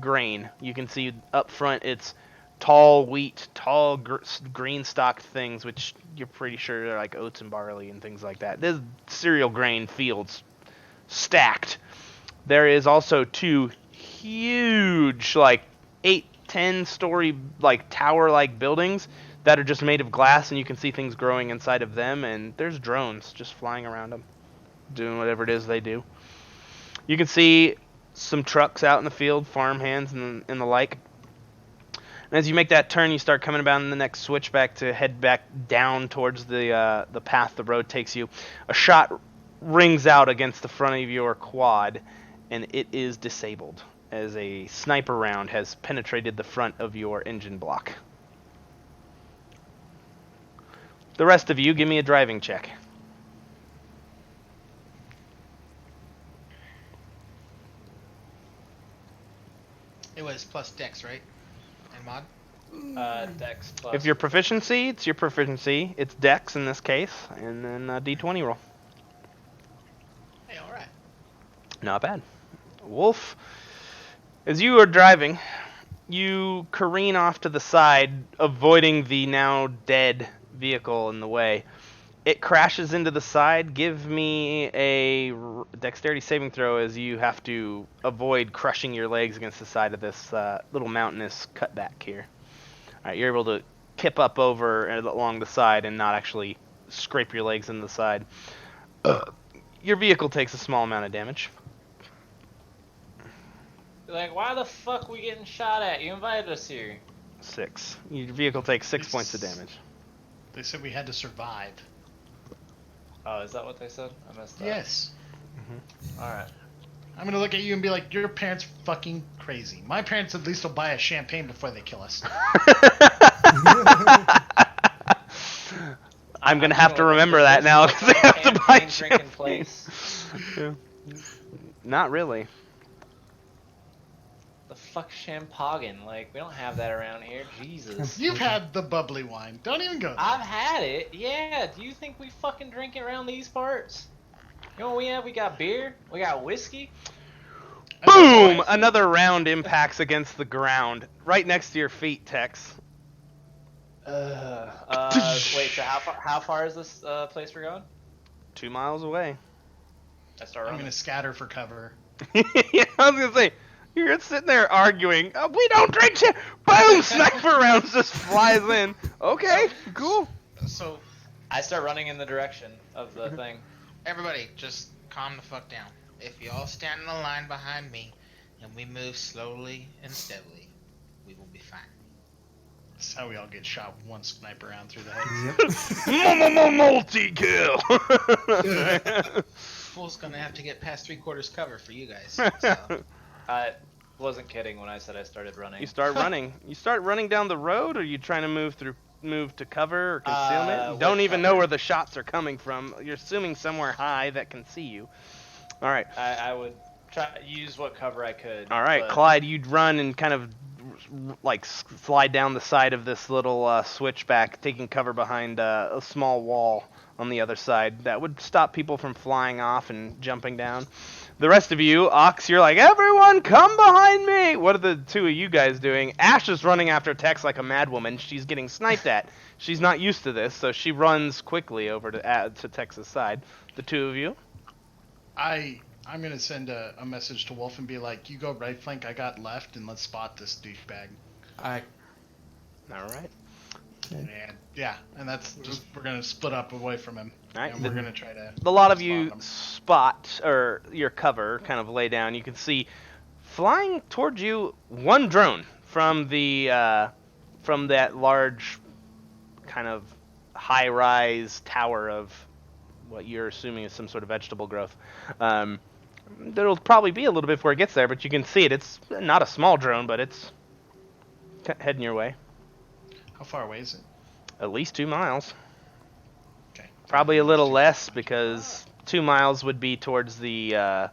grain. You can see up front it's tall wheat, tall green stalked things, which you're pretty sure are like oats and barley and things like that. There's cereal grain fields stacked. There is also 2 huge, like 8-10 story, like tower like buildings that are just made of glass, and you can see things growing inside of them, and there's drones just flying around them, doing whatever it is they do. You can see some trucks out in the field, farm hands and the like. And as you make that turn, you start coming about in the next switchback to head back down towards the path the road takes you. A shot rings out against the front of your quad, and it is disabled as a sniper round has penetrated the front of your engine block. The rest of you, give me a driving check. It was plus dex, right? And mod? Dex plus... If your proficiency, it's your proficiency. It's Dex in this case, and then a D20 roll. Hey, alright. Not bad. Wolf, as you are driving, you careen off to the side, avoiding the now dead vehicle in the way. It crashes into the side. Give me a dexterity saving throw as you have to avoid crushing your legs against the side of this little mountainous cutback here. All right, you're able to kip up over along the side and not actually scrape your legs into the side. Your vehicle takes a small amount of damage. Like, why the fuck we getting shot at? You invited us here. 6. Your vehicle takes 6 points of damage. They said we had to survive. Oh, is that what they said? I missed that. Yes. Alright. I'm gonna look at you and be like, your parents fucking crazy. My parents at least will buy a champagne before they kill us. I'm gonna have to remember that now because they have to buy drinking place. Yeah. Not really. The fuck champagne? Like, we don't have that around here. Jesus. You've had the bubbly wine. Don't even go there. I've had it. Yeah. Do you think we fucking drink it around these parts? You know what we have? We got beer. We got whiskey. Boom! Another round impacts against the ground, right next to your feet, Tex. Wait. So how far is this place we're going? 2 miles away. I start I'm running. gonna scatter for cover. Yeah, I was gonna say, you're sitting there arguing. We don't drink shit. Boom! Sniper rounds just flies in. Okay, cool. So, I start running in the direction of the thing. everybody, just calm the fuck down. If you all stand in a line behind me, and we move slowly and steadily, we will be fine. That's how we all get shot with one sniper round through the head. Yep. Multi-kill. Fool's gonna have to get past 3/4 cover for you guys. So. I wasn't kidding when I said I started running. You start running. You start running down the road, or you trying to move to cover or concealment? You don't with even know cover. where the shots are coming from. You're assuming somewhere high that can see you. All right. I would try use what cover I could. All right, but Clyde, you'd run and kind of like slide down the side of this little switchback, taking cover behind a small wall on the other side that would stop people from flying off and jumping down. The rest of you, Ox, you're like, everyone come behind me! What are the two of you guys doing? Ash is running after Tex like a madwoman. She's getting sniped at. She's not used to this, so she runs quickly over to Tex's side. The two of you? I'm gonna send a message to Wolf and be like, you go right flank, I got left, and let's spot this douchebag. I All right. And yeah, and that's just, we're gonna split up away from him. All right. And we're gonna try to A lot of spot you him. spot, or your cover, kind of lay down. You can see flying towards you one drone from the from that large kind of high-rise tower of what you're assuming is some sort of vegetable growth. There'll probably be a little bit before it gets there, but you can see it. It's not a small drone, but it's heading your way. How far away is it? At least 2 miles. Okay. Probably a little less because 2 miles would be towards the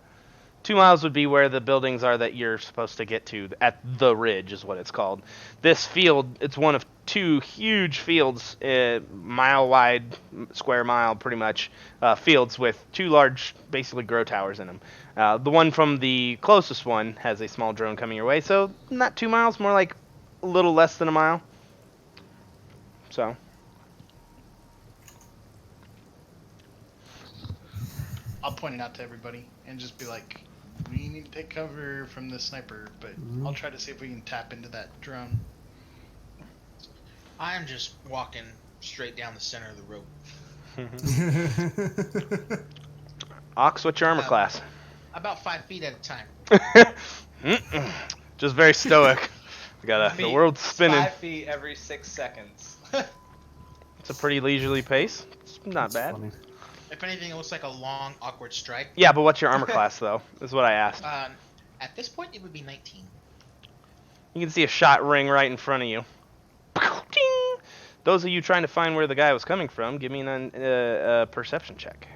2 miles would be where the buildings are that you're supposed to get to. At the ridge is what it's called. This field, it's one of two huge fields, mile wide, square mile pretty much, fields with two large, basically grow towers in them. The one from the closest one has a small drone coming your way, so not 2 miles, more like a little less than a mile. So. I'll point it out to everybody and just be like, we need to take cover from the sniper, but I'll try to see if we can tap into that drone. I am just walking straight down the center of the rope. Ox, what's your armor class? About 5 feet at a time. Just very stoic. We got the world's spinning. 5 feet every 6 seconds. It's a pretty leisurely pace. It's not bad. funny. If anything, it looks like a long, awkward strike. Yeah, but what's your armor class, though? Is what I asked. At this point, it would be 19. You can see a shot ring right in front of you. Ding! Those of you trying to find where the guy was coming from, give me a perception check.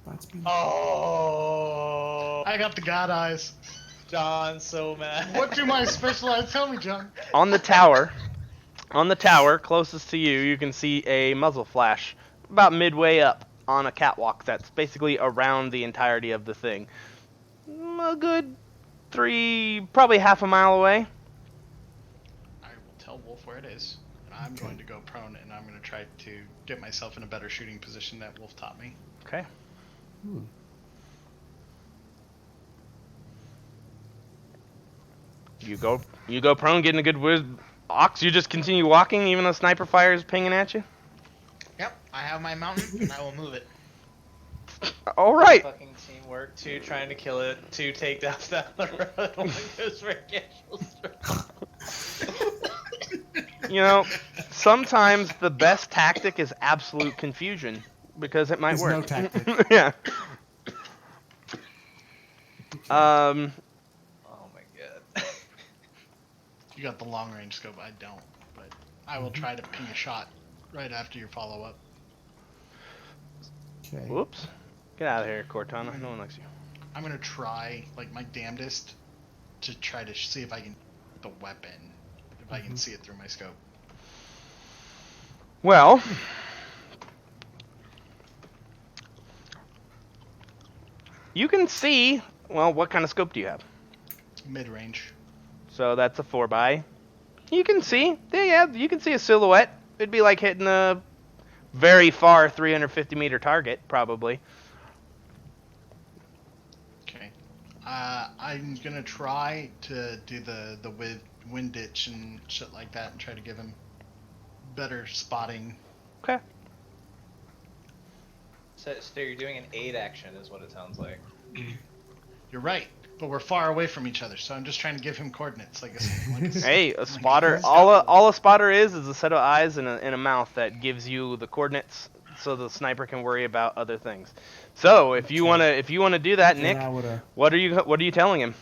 That's me. Oh, I got the god eyes. John's so mad. What do my special eyes tell me, John? On the tower closest to you, you can see a muzzle flash about midway up on a catwalk that's basically around the entirety of the thing. A good probably half a mile away. I will tell Wolf where it is. I'm going to go prone, and I'm going to try to get myself in a better shooting position that Wolf taught me. Okay. You go prone, getting a good Ox, you just continue walking even though sniper fire is pinging at you? Yep, I have my mountain, and I will move it. Alright. Fucking teamwork. 2 trying to kill it. 2 takedowns down the road. One goes for casual. You know, sometimes the best tactic is absolute confusion, because it might There's work. no tactic. Yeah. Oh my god. You got the long range scope. I don't, but I will try to ping a shot right after your follow up. Okay. Whoops. Get out of here, Cortana. No one likes you. I'm gonna try like my damnedest to try to see if I can the weapon, if I can see it through my scope. Well, you can see. Well, what kind of scope do you have? Mid range. So that's a 4x. You can see. Yeah, you can see a silhouette. It'd be like hitting a very far 350 meter target, probably. Okay. I'm gonna try to do the wind ditch and shit like that, and try to give him better spotting. Okay. So you're doing an 8 action is what it sounds like. You're right, but we're far away from each other, so I'm just trying to give him coordinates, like a Hey, a spotter. All a spotter is a set of eyes and a mouth that gives you the coordinates, so the sniper can worry about other things. So if you wanna do that, Nick, what are you telling him?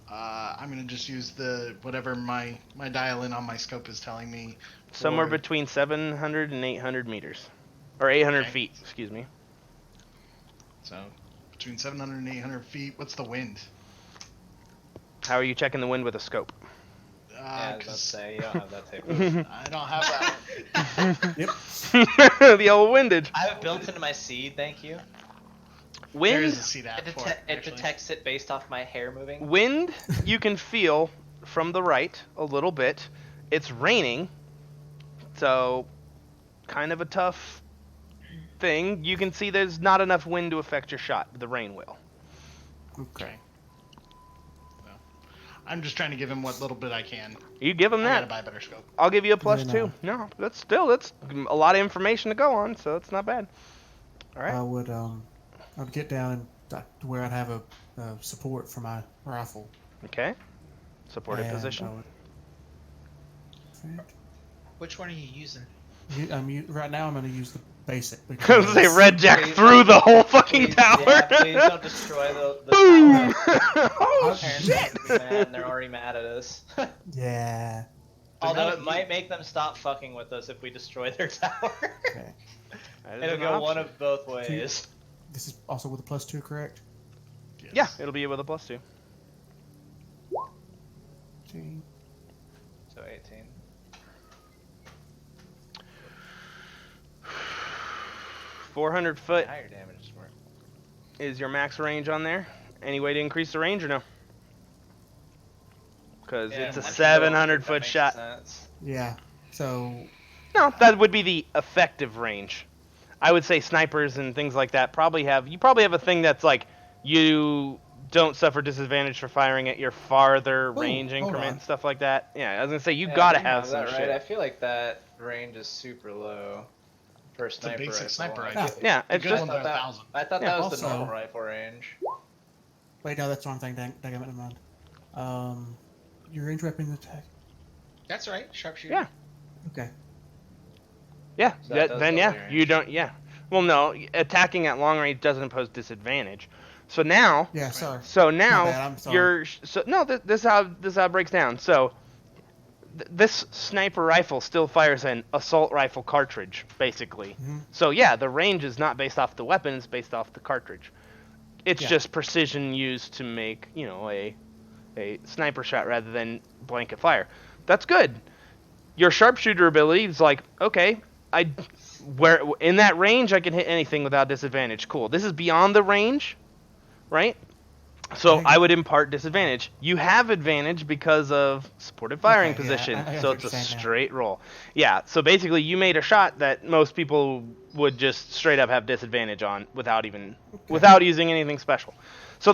I'm gonna just use the whatever my dial in on my scope is telling me. Somewhere between 700 and 800 meters, or 800 feet. Excuse me. So between 700 and 800 feet. What's the wind? How are you checking the wind with a scope? Yeah, I was about to say, you don't have that type of... I don't have that one. Yep. The old windage. I have it built into my seed, thank you. There is Wind. a seat It, app for it, it actually. detects it based off my hair moving. Wind. You can feel from the right a little bit. It's raining, so kind of a tough thing. You can see there's not enough wind to affect your shot. The rain will. Okay. Well, I'm just trying to give him what little bit I can. You give him I gotta that. buy a better scope. I'll give you a plus Then, 2. No, that's a lot of information to go on, so it's not bad. All right. I would get down to where I'd have a support for my rifle. Okay. Supported and position. Which one are you using? Right now I'm going to use the basic. I was gonna say Red Jack Please- through the whole fucking Please, tower. yeah, please don't destroy the Boom! tower. Oh Parents shit! are gonna be mad, and they're already mad at us. Yeah. Although not it might make them stop fucking with us if we destroy their tower. Okay. That is It'll an go one option. of both ways. This is also with a +2, correct? Yes. Yeah, it'll be with a plus 2. 18. So 18. 400 foot Higher damage is more. is your max range on there. Any way to increase the range or no? Because it's a once you go, 700 that foot makes shot. sense. Yeah. So No, that would be the effective range. I would say snipers and things like that probably have a thing that's like you don't suffer disadvantage for firing at your farther range hold increment, on. stuff like that. Yeah, I was gonna say you Yeah, gotta you have some that right. shit. I feel like that range is super low for a It's a sniper basic rifle. sniper I rifle. think. Yeah, The it's good just ones are 1,000. I thought Yeah. that was the Also- normal rifle range. wait, no, that's the wrong thing. Dang, never mind. Your range weapon attack. That's right, sharpshooter. Yeah. Okay. Yeah, So that does double your you range. don't. Yeah. Well, no, attacking at long range doesn't impose disadvantage. So now, Yeah. Sorry. so My now bad, I'm sorry. you're so no. This is how it breaks down. So this sniper rifle still fires an assault rifle cartridge, basically. Mhm. So yeah, the range is not based off the weapon; it's based off the cartridge. It's Yeah. just precision used to make a sniper shot rather than blanket fire. That's good. Your sharpshooter ability is like, okay, where in that range I can hit anything without disadvantage. Cool. This is beyond the range, right? So Dang I it. would impart disadvantage. You have advantage because of supported firing Okay, yeah, position, I so it's a understand now. straight roll. Yeah, so basically you made a shot that most people would just straight up have disadvantage on without using anything special. So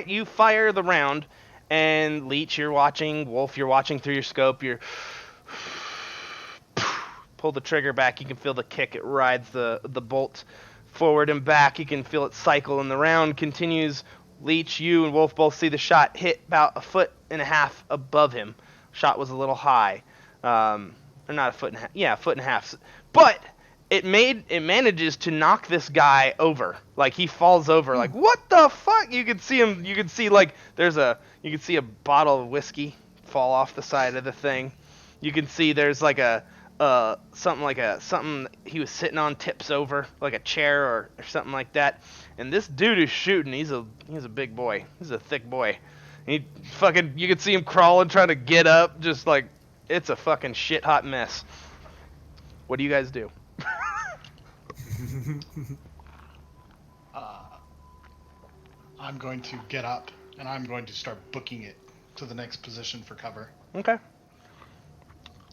you fire the round, and Leech, you're watching. Wolf, you're watching through your scope. You're pull the trigger back. You can feel the kick. It rides the bolt forward and back. You can feel it cycle, and the round continues. Leech, you and Wolf both see the shot hit about 1.5 feet above him. Shot was a little high, or not 1.5 feet. Yeah, 1.5 feet. But it manages to knock this guy over. Like he falls over. Like what the fuck? You can see him. You can see like you can see a bottle of whiskey fall off the side of the thing. You can see there's like something he was sitting on tips over, like a chair or something like that. And this dude is shooting. He's a big boy. He's a thick boy. You can see him crawling, trying to get up, just like it's a fucking shit hot mess. What do you guys do? I'm going to get up and I'm going to start booking it to the next position for cover. Okay.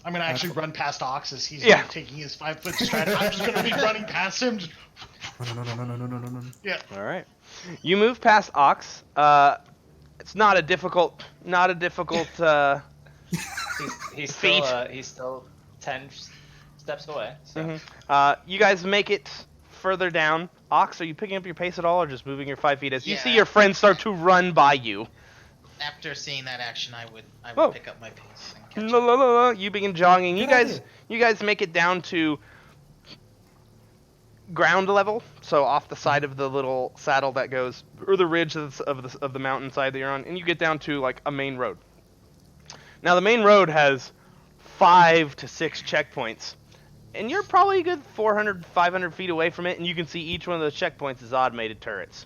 I'm gonna actually run past Ox as he's Yeah. like, taking his 5-foot stride. I'm just gonna be running past him. Just... No. Yeah. All right. You move past Ox. It's not a difficult. He's Feet. still 10 steps away. So. You guys make it further down. Ox, are you picking up your pace at all, or just moving your 5 feet as you Yeah. see your friends start to run by you? After seeing that action, I would Whoa. pick up my pace and catch La, up. la, la, la. You begin jogging. You Good guys make it down to ground level, so off the side of the little saddle that goes, or the ridge of the mountainside that you're on, and you get down to like a main road. Now the main road has 5 to 6 checkpoints, and you're probably a good 400, 500 feet away from it, and you can see each one of those checkpoints is automated turrets.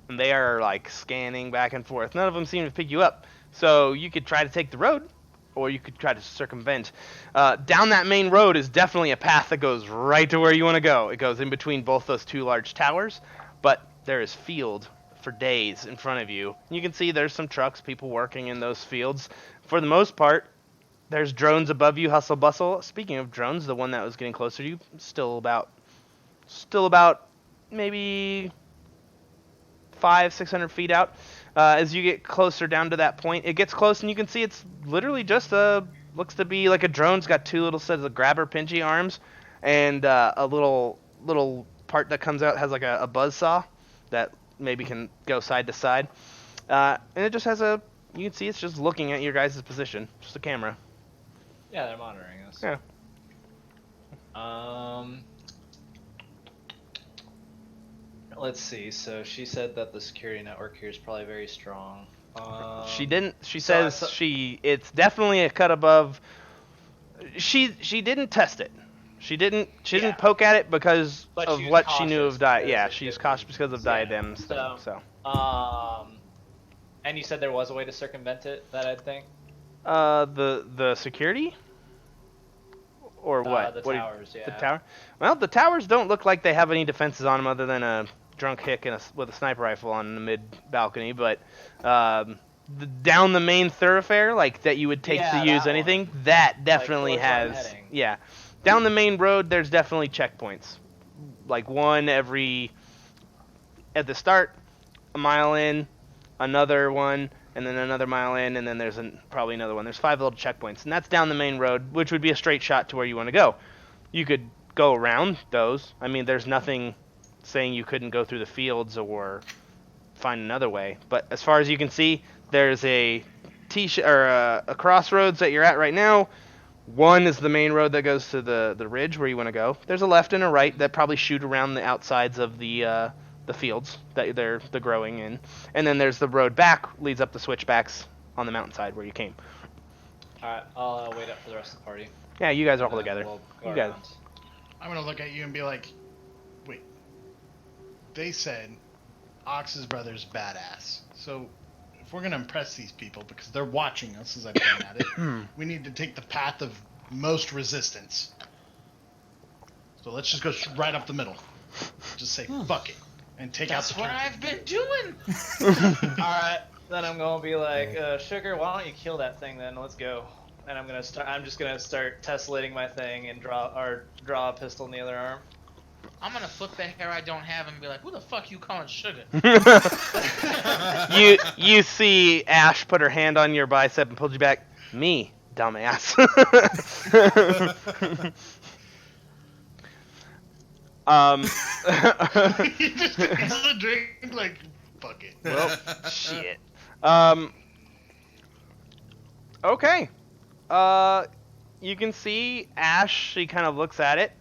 And they are like scanning back and forth. None of them seem to pick you up, so you could try to take the road, or you could try to circumvent. Down that main road is definitely a path that goes right to where you want to go. It goes in between both those 2 large towers, but there is field for days in front of you. You can see there's some trucks, people working in those fields. For the most part, there's drones above you, hustle bustle. Speaking of drones, the one that was getting closer to you, still about maybe 500-600 feet out. As you get closer down to that point, it gets close and you can see it's literally just looks to be like a drone. It's got 2 little sets of grabber pinchy arms, and a little part that comes out has like a buzz saw that maybe can go side to side. And it just has you can see it's just looking at your guys' position, just a camera. Yeah, they're monitoring us. Yeah. Let's see. So she said that the security network here is probably very strong. She didn't. She so says it's definitely a cut above. She didn't test it. She didn't poke at it because But of she was what she knew of cautious Yeah, because she's it cautious was- because of diadems. So. And you said there was a way to circumvent it, that I'd think? The security? Or what? The What do you- towers, yeah. The tower? Well, the towers don't look like they have any defenses on them other than a drunk hick with a sniper rifle on the mid balcony. But down the main thoroughfare, like that you would take Yeah, to use that anything, one. that definitely towards where I'm has. heading. Yeah, down the main road, there's definitely checkpoints. Like one at the start, a mile in, another one, and then another mile in, and then there's probably another one. There's 5 little checkpoints, and that's down the main road, which would be a straight shot to where you want to go. You could go around those. I mean, there's nothing saying you couldn't go through the fields or find another way. But as far as you can see, there's a crossroads that you're at right now. One is the main road that goes to the ridge where you want to go. There's a left and a right that probably shoot around the outsides of the fields that they're growing in, and then there's the road back leads up the switchbacks on the mountainside where you came. Alright, I'll wait up for the rest of the party. Yeah, you guys are all And then together. we'll go You guys. around. I'm gonna look at you and be like, wait. They said Ox's brother's badass. So if we're gonna impress these people because they're watching us as I point at it, we need to take the path of most resistance. So let's just go right up the middle. Just say fuck it. and take That's out the what turkey. I've been doing. Alright, then I'm gonna be like, Sugar, why don't you kill that thing then? Let's go. And I'm just gonna start tessellating my thing and draw a pistol in the other arm. I'm gonna flip the hair I don't have and be like, "Who the fuck you calling sugar?" You see Ash put her hand on your bicep and pulled you back. Me, dumbass. He just takes the drink like, fuck it. Well, shit. Okay. You can see Ash. She kind of looks at it.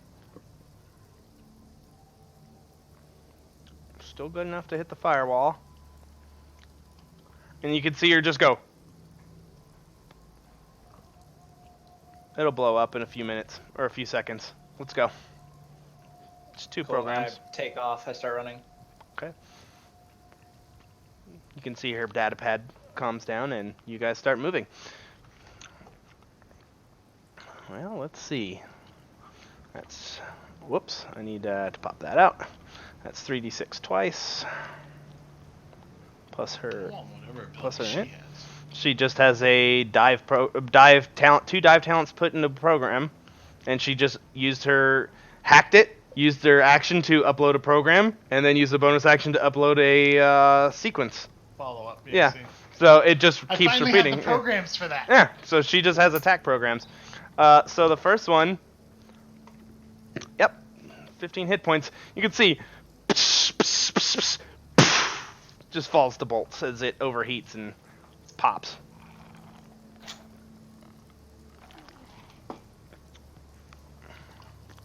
Still good enough to hit the firewall. And you can see her just go. It'll blow up in a few minutes or a few seconds. Let's go. It's 2 Cool, programs. I take off. I start running. Okay. You can see her data pad calms down and you guys start moving. Well, let's see. That's... Whoops. I need to pop that out. That's 3d6 twice. Plus her... Whatever Plus her she hit. has. She just has a two dive talents put into a program, and she just hacked it, used her action to upload a program, and then used the bonus action to upload a sequence. Follow up. Yeah. see. So it just I keeps finally repeating. have the programs for that. Yeah. So she just has attack programs. So the first one. Yep. 15 hit points. You can see. Just falls to bolts as it overheats and pops.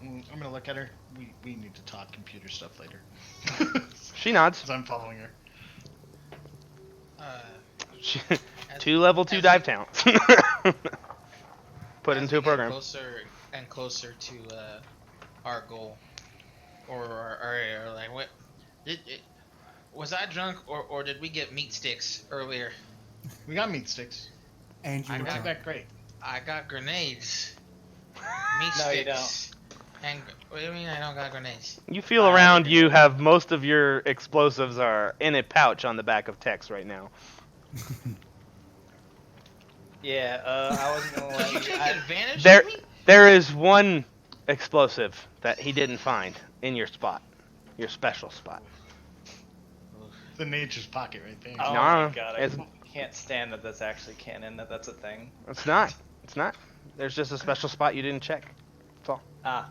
I'm gonna look at her. We need to talk computer stuff later. She nods. Because I'm following her. She, As- 2 level 2 as dive we- talents. Put As into we a get program. Closer and closer to our goal, or like what? Was I drunk or did we get meat sticks earlier? We got meat sticks. And you I were got Not drunk. that great. I got grenades. Meat No, you sticks. And what do you mean I don't got grenades? You feel around you have most of your explosives are in a pouch on the back of Tex right now. Yeah, I wasn't gonna Did you let take you. advantage There, of me? there is one explosive that he didn't find in your spot, your special spot. The nature's pocket right there. Oh No, my god, I it's- can't stand that that's actually canon, that's a thing. It's not. It's not. There's just a special spot you didn't check. That's all. Ah,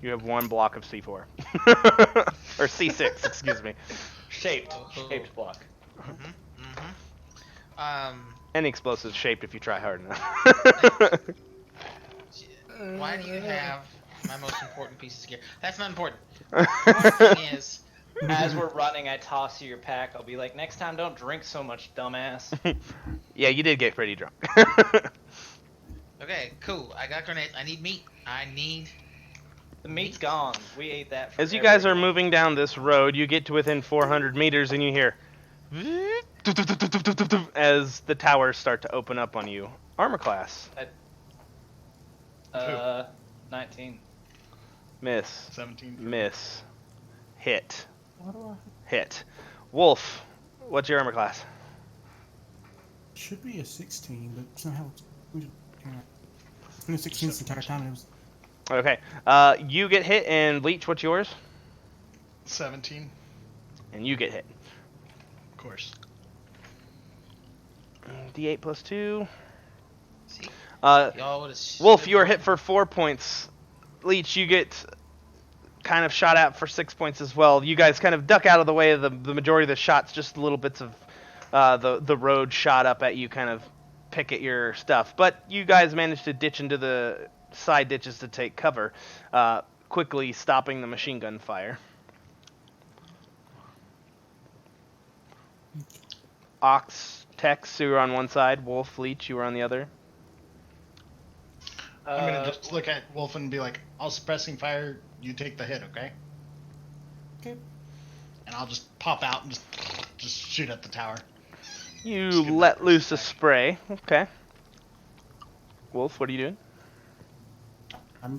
You have 1 block of C4. Or C6, excuse me. shaped Oh. block. Any explosive shaped if you try hard enough. Why do you have my most important piece of gear? That's not important. The important thing is, As we're running, I toss you your pack. I'll be like, next time don't drink so much, dumbass. Yeah, you did get pretty drunk. okay, cool. I got grenades. I need meat. The meat's gone. We ate that. As you guys are forever ago. moving down this road, you get to within 400 meters and you hear as the towers start to open up on you. Armor class. 19. Miss. 17. Miss. Hit. Why do I? Hit. Wolf, what's your armor class? Should be a 16, but somehow it's been a 16 this entire time. And it was Okay. You get hit, and Bleach, what's yours? 17. And you get hit. Of course. D8 plus 2. see, Uh, y'all would have. Wolf, you are hit for 4 points. Leech, you get kind of shot at for 6 points as well. You guys kind of duck out of the way of the majority of the shots. Just little bits of the road shot up at you, kind of pick at your stuff. But you guys managed to ditch into the side ditches to take cover, quickly stopping the machine gun fire. Ox, Tex, you were on one side. Wolf, Leech, you were on the other. I'm gonna just look at Wolf and be like, I'll suppressing fire, you take the hit, okay? okay. And I'll just pop out and just shoot at the tower. You Just give let that loose a back. spray. Okay. Wolf, what are you doing? I'm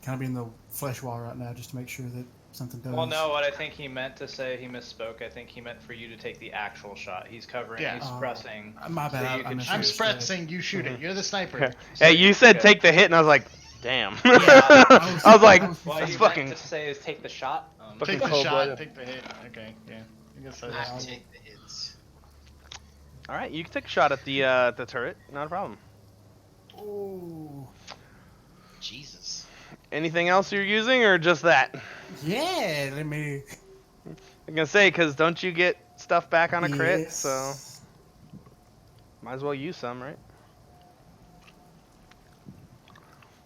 kind of be in the flesh wall right now just to make sure that something does. Well, no, what I think he meant to say, he misspoke. I think he meant for you to take the actual shot. He's covering, Yeah. he's pressing. My so bad. you can I'm shoot. spreading. You shoot it. You're the sniper. Hey, you said Okay. take the hit, and I was like, damn. Yeah, I was like, What that's you fucking. meant to say is take the shot. Fucking Take the cold-blooded. shot. Take the hit. Okay. Yeah. I guess I that's. take the hits. All right, you can take a shot at the turret. Not a problem. Oh. Jesus. Anything else you're using, or just that? Yeah, let me. I'm gonna say, because don't you get stuff back on a crit? Yes. So might as well use some, right?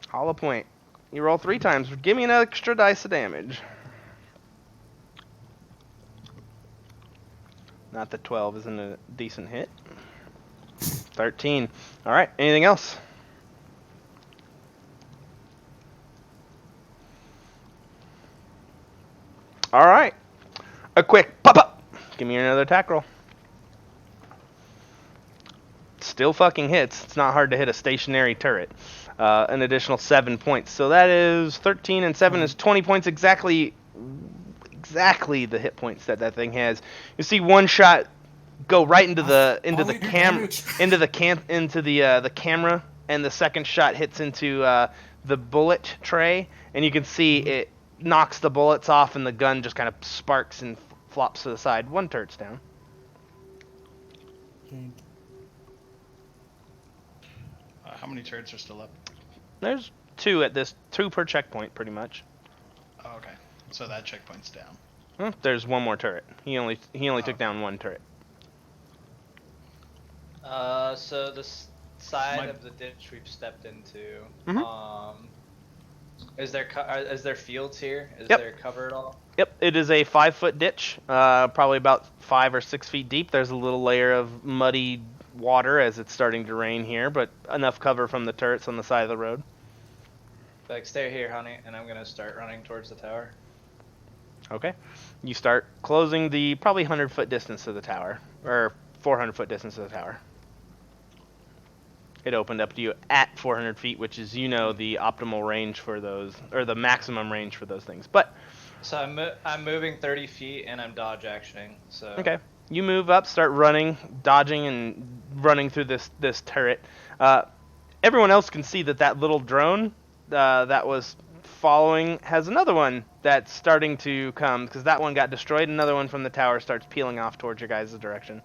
Hollow point. You roll 3 times. Give me an extra dice of damage. Not that 12 isn't a decent hit. 13. All right. Anything else? All right. A quick pop up. Give me another attack roll. Still fucking hits. It's not hard to hit a stationary turret. An additional 7 points. So that is 13 and 7 is 20 points exactly the hit points that that thing has. You see one shot go right into the camera, and the second shot hits into the bullet tray, and you can see it knocks the bullets off, and the gun just kind of sparks and flops to the side. One turret's down. Okay. How many turrets are still up? There's 2 per checkpoint, pretty much. Oh, okay. So that checkpoint's down. There's one more turret. He only took down 1 turret. So the side My- of the ditch we've stepped into. Mhm. Is there fields here? Is Yep. there cover at all? Yep, it is a 5-foot ditch, probably about 5 or 6 feet deep. There's a little layer of muddy water as it's starting to rain here, but enough cover from the turrets on the side of the road. Like, stay here, honey, and I'm gonna start running towards the tower. Okay. You start closing the probably 100-foot distance to the tower, or 400-foot distance to the tower. It opened up to you at 400 feet, which is, the optimal range for those, or the maximum range for those things. But, So I'm moving 30 feet and I'm dodge actioning. So okay. You move up, start running, dodging, and running through this turret. Everyone else can see that little drone that was following has another one that's starting to come, because that one got destroyed. Another one from the tower starts peeling off towards your guys' direction.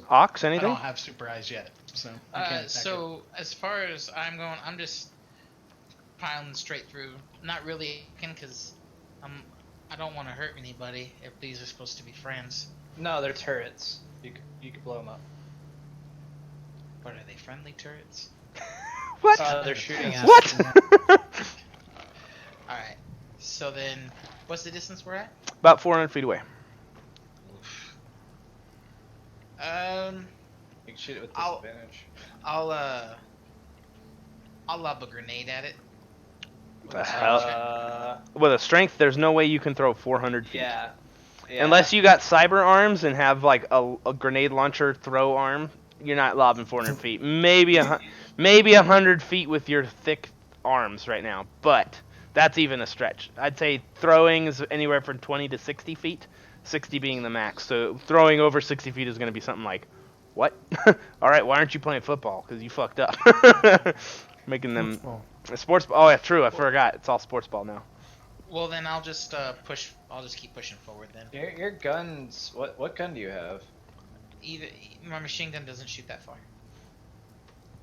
Ox, I anything? don't have super eyes yet, so. I can't attack it. So as far as I'm going, I'm just piling straight through. Not really, because I don't want to hurt anybody. If these are supposed to be friends, no, they're turrets. You could blow them up. what are they? Friendly turrets? What? They're shooting at What? All right. So then, what's the distance we're at? About 400 feet away. You can shoot it with I'll- disadvantage. I'll lob a grenade at it. The hell? With a strength, there's no way you can throw 400 feet. Yeah. Unless you got cyber arms and have like a grenade launcher throw arm, you're not lobbing 400 feet. Maybe 100 feet with your thick arms right now, but that's even a stretch. I'd say throwing is anywhere from 20 to 60 feet, 60 being the max. So throwing over 60 feet is going to be something like, what? All right, why aren't you playing football? Because you fucked up. Making them Football. sports. Oh yeah, true. I forgot. It's all sports ball now. Well, then I'll just push. I'll just keep pushing forward then. Your guns. What gun do you have? My machine gun doesn't shoot that far.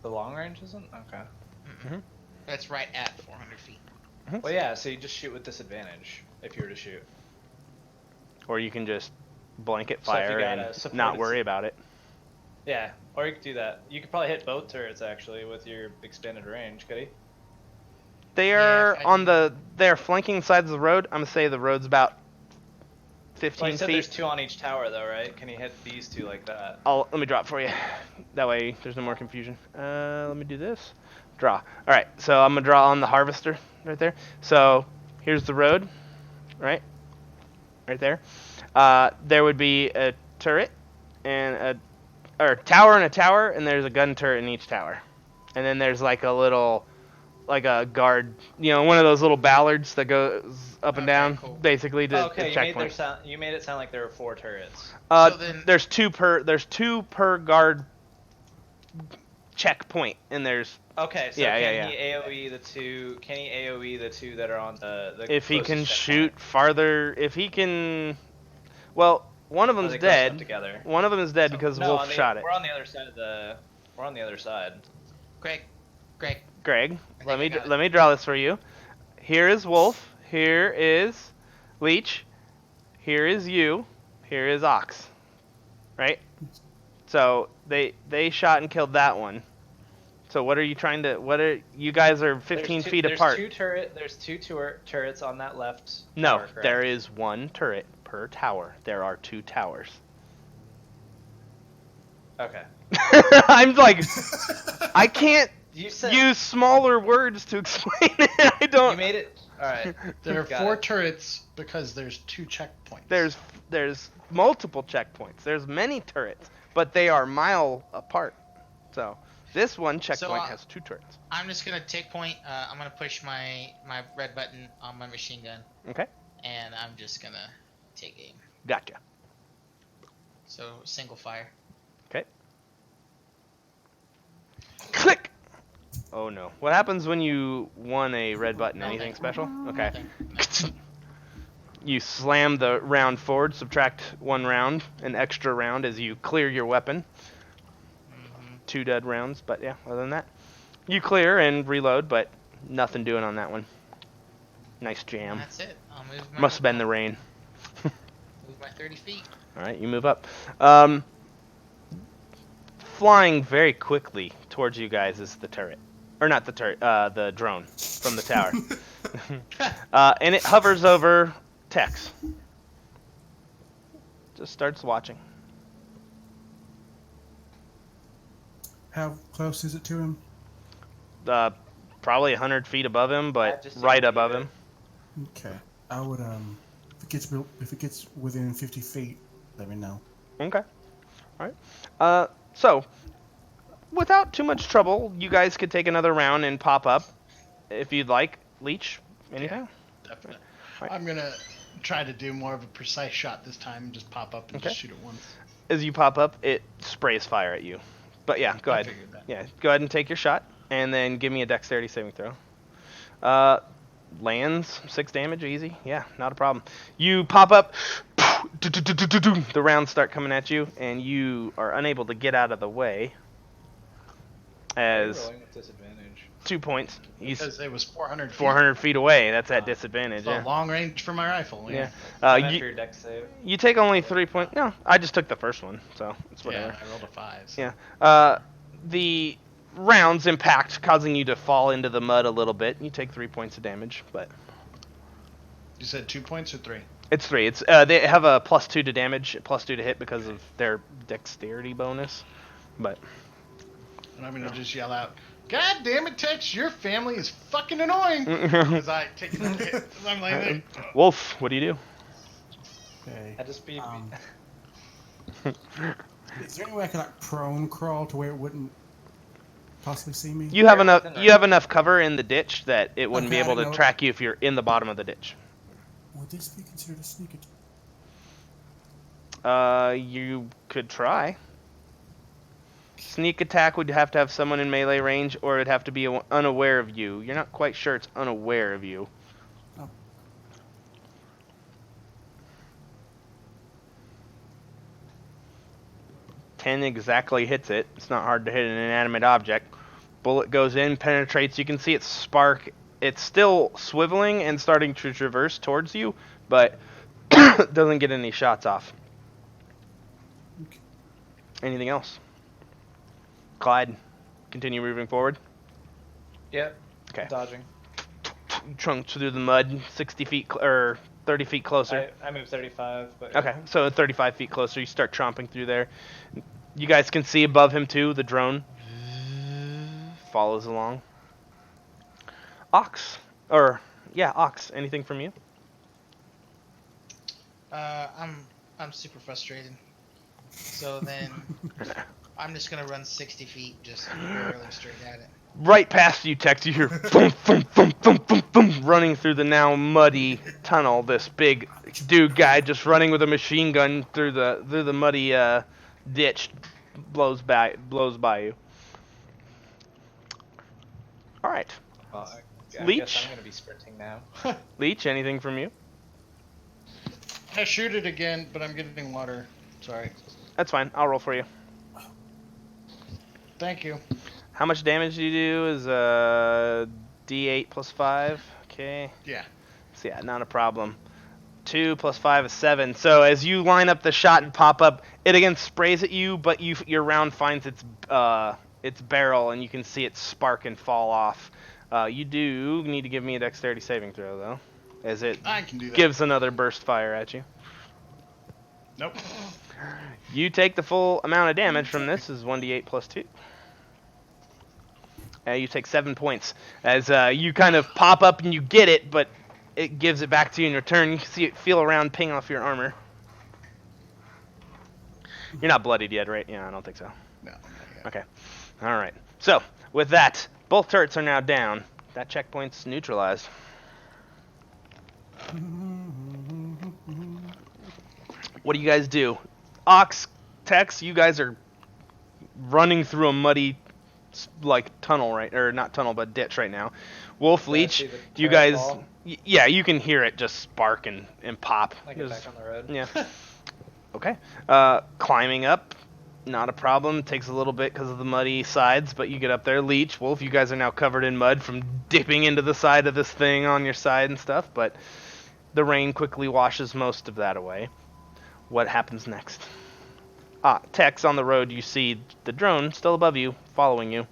The long range isn't? Okay. Mm-mm. That's right at 400 feet. Well, yeah. So you just shoot with disadvantage if you were to shoot. Or you can just blanket So if you fire got and a supported not worry about it. Yeah. Or you could do that. You could probably hit both turrets actually with your expanded range, could he? They're Yeah, they're flanking sides of the road. I'm gonna say the road's about 15 Well, you said feet. there's 2 on each tower though, right? Can he hit these 2 like that? Let me draw it for you. That way there's no more confusion. Let me do this. Draw. All right. So I'm gonna draw on the harvester right there. So here's the road, right there. There would be a turret and or tower and a tower, and there's a gun turret in each tower. And then there's like a little, like a guard, one of those little ballards that goes up and Okay, down, cool. basically to Okay, checkpoint. you made it sound like there were 4 turrets. So then- There's two per guard checkpoint, and there's Okay, so Yeah, can yeah, he AoE the 2? Can he AoE the 2 that are on the if he can closest shoot checkpoint? farther, if he can, well, one of Are them's they close enough dead. together? One of them is dead So- because no, Wolf shot it. We're on the other side of the. We're on the other side. Greg, Greg, I let think I got it. me draw this for you. Here is Wolf. Here is Leech. Here is you. Here is Ox. Right? So they shot and killed that one. So what are you trying to? What are you guys are 15 feet apart? There's two turrets on that left. No, tower, correct? there is one turret per tower. There are 2 towers. Okay. I'm like, I can't You said use smaller words to explain it. I don't. you made it. All right. There are Got 4 it. turrets because there's 2 checkpoints. There's multiple checkpoints. There's many turrets, but they are mile apart. So this one checkpoint has 2 turrets. I'm just gonna take point. I'm gonna push my red button on my machine gun, Okay, and I'm just gonna take aim. gotcha. So single fire. Okay. Click. Oh no! What happens when you won a red button? Anything special? Okay. Nothing. You slam the round forward, subtract 1 round, an extra round as you clear your weapon. 2 dead rounds, but yeah, other than that, you clear and reload, but nothing doing on that one. Nice jam. That's it. I'll move. Must have been the rain. Move my 30 feet. All right, you move up. Flying very quickly towards you guys is the turret, or not the turret, the drone from the tower, and it hovers over Tex. Just starts watching. How close is it to him? Probably 100 feet above him, I but just right didn't above leave him. Okay. I would if it gets within 50 feet, let me know. Okay. All right. So, without too much trouble, you guys could take another round and pop up, if you'd like. Leech, anything? Definitely. Right. I'm gonna try to do more of a precise shot this time and just pop up and Okay. just shoot it once. As you pop up, it sprays fire at you. But yeah, go I ahead. figured that. Yeah, go ahead and take your shot, and then give me a dexterity saving throw. Lands 6 damage, easy. Yeah, not a problem. You pop up, the rounds start coming at you, and you are unable to get out of the way. As Rolling with disadvantage. 2 points. He's Because it was 400 feet. 400 feet away. That's at disadvantage. So Yeah. long range for my rifle. Yeah. After You your dex save. you take only 3 points. No, I just took the first one, so it's Yeah, whatever. I rolled a 5. So. Yeah. The rounds impact, causing you to fall into the mud a little bit. You take 3 points of damage, but You said 2 points or 3? it's 3. It's they have a +2 to damage, +2 to hit because of their dexterity bonus. But And I'm gonna just yell out, "God damn it, Tex! Your family is fucking annoying." As I take another hit. As I'm like, Wolf, what do you do? Okay. I just be. Is there any way I could like prone crawl to where it wouldn't possibly see me? You have Yeah, enough. within You have enough cover in the ditch that it wouldn't be Okay, I able to know. track you if you're in the bottom of the ditch. Would this be considered a sneak attack? You could try. Sneak attack would have to have someone in melee range, or it'd have to be unaware of you. You're not quite sure it's unaware of you. Oh. Ten exactly hits it. It's not hard to hit an inanimate object. Bullet goes in, penetrates. You can see it spark. It's still swiveling and starting to traverse towards you, but doesn't get any shots off. Okay. Anything else? Clyde, continue moving forward. Yep. Okay. Dodging. Trunk through the mud, 60 feet or 30 feet closer. I moved 35, but. Okay, so 35 feet closer, you start tromping through there. You guys can see above him too, the drone follows along. Ox, Ox, anything from you? I'm super frustrated. So then I'm just gonna run 60 feet, just barreling straight at it. Right past you, Tex, you hear boom, boom, boom, boom, boom, boom, running through the now muddy tunnel. This big dude guy just running with a machine gun through the muddy ditch blows by you. All right, Well, I guess Leech? I'm gonna be sprinting now. Leech, anything from you? I shoot it again, but I'm getting water. Sorry. That's fine. I'll roll for you. Thank you. How much damage do you do? Is D8 plus 5. Okay. Yeah. So yeah, not a problem. 2 plus 5 is 7. So as you line up the shot and pop up, it again sprays at you, but your round finds its barrel, and you can see it spark and fall off. You do need to give me a dexterity saving throw, though, as it I can do that. gives another burst fire at you. Nope. You take the full amount of damage from this, is 1d8 plus 2. You take 7 points as you kind of pop up and you get it, but it gives it back to you in return. You can see it feel around, ping off your armor. You're not bloodied yet, right? Yeah, I don't think so. No. Not yet. Okay. All right. So, with that, both turrets are now down. That checkpoint's neutralized. What do you guys do? Ox, Tex, you guys are running through a muddy, tunnel, right? Or not tunnel, but ditch right now. Wolf, Leech, see the you turret guys... fall? Yeah, you can hear it just spark and pop. I get back on the road. Yeah. Okay. Climbing up, not a problem. Takes a little bit because of the muddy sides, but you get up there. Leech, Wolf, you guys are now covered in mud from dipping into the side of this thing on your side and stuff, but the rain quickly washes most of that away. What happens next? Tex, on the road, you see the drone still above you, following you.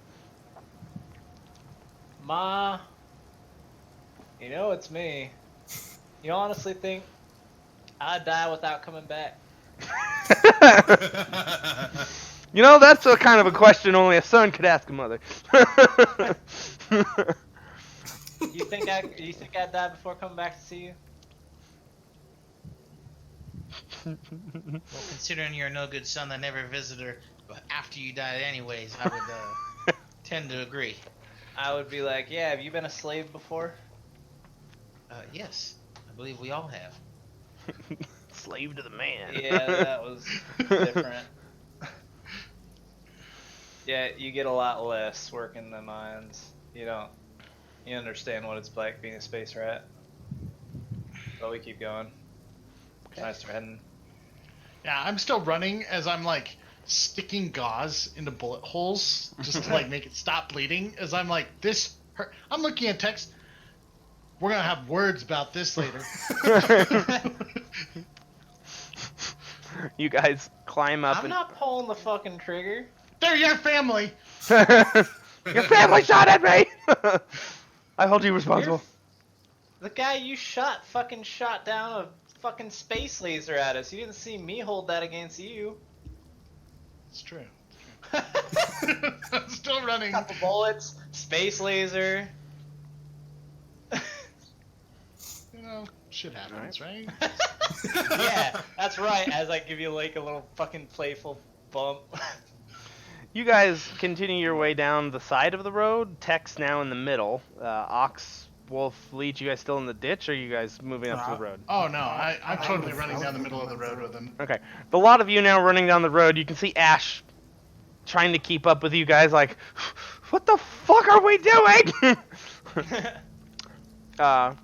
Ma, you know it's me. You honestly think I'd die without coming back? You know, that's a kind of a question only a son could ask a mother. You think I'd die before coming back to see you? Well, considering you're a no good son that never visited her but after you died anyways, I would tend to agree. I would be like, yeah, have you been a slave before? Yes, I believe we all have. Slave to the man. Yeah, that was different. Yeah, you get a lot less work in the mines. You understand what it's like being a space rat. But we keep going. Nice threading. Yeah, I'm still running as I'm like sticking gauze into bullet holes just to like make it stop bleeding. As I'm like, this hurt. I'm looking at text. We're gonna have words about this later. You guys climb up I'm not pulling the fucking trigger. They're your family. Your family shot at me! I hold you responsible. The guy you shot fucking shot down a fucking space laser at us. You didn't see me hold that against you. It's true. I'm still running. Couple bullets, space laser. You know, shit happens, right? Yeah, that's right. As I give you like a little fucking playful bump. You guys continue your way down the side of the road. Tex now in the middle. Ox, Wolf, Leech, you guys still in the ditch, or are you guys moving up to the road? Oh no, I'm totally running down the middle of the road with them. Okay. The lot of you now running down the road. You can see Ash trying to keep up with you guys like, what the fuck are we doing?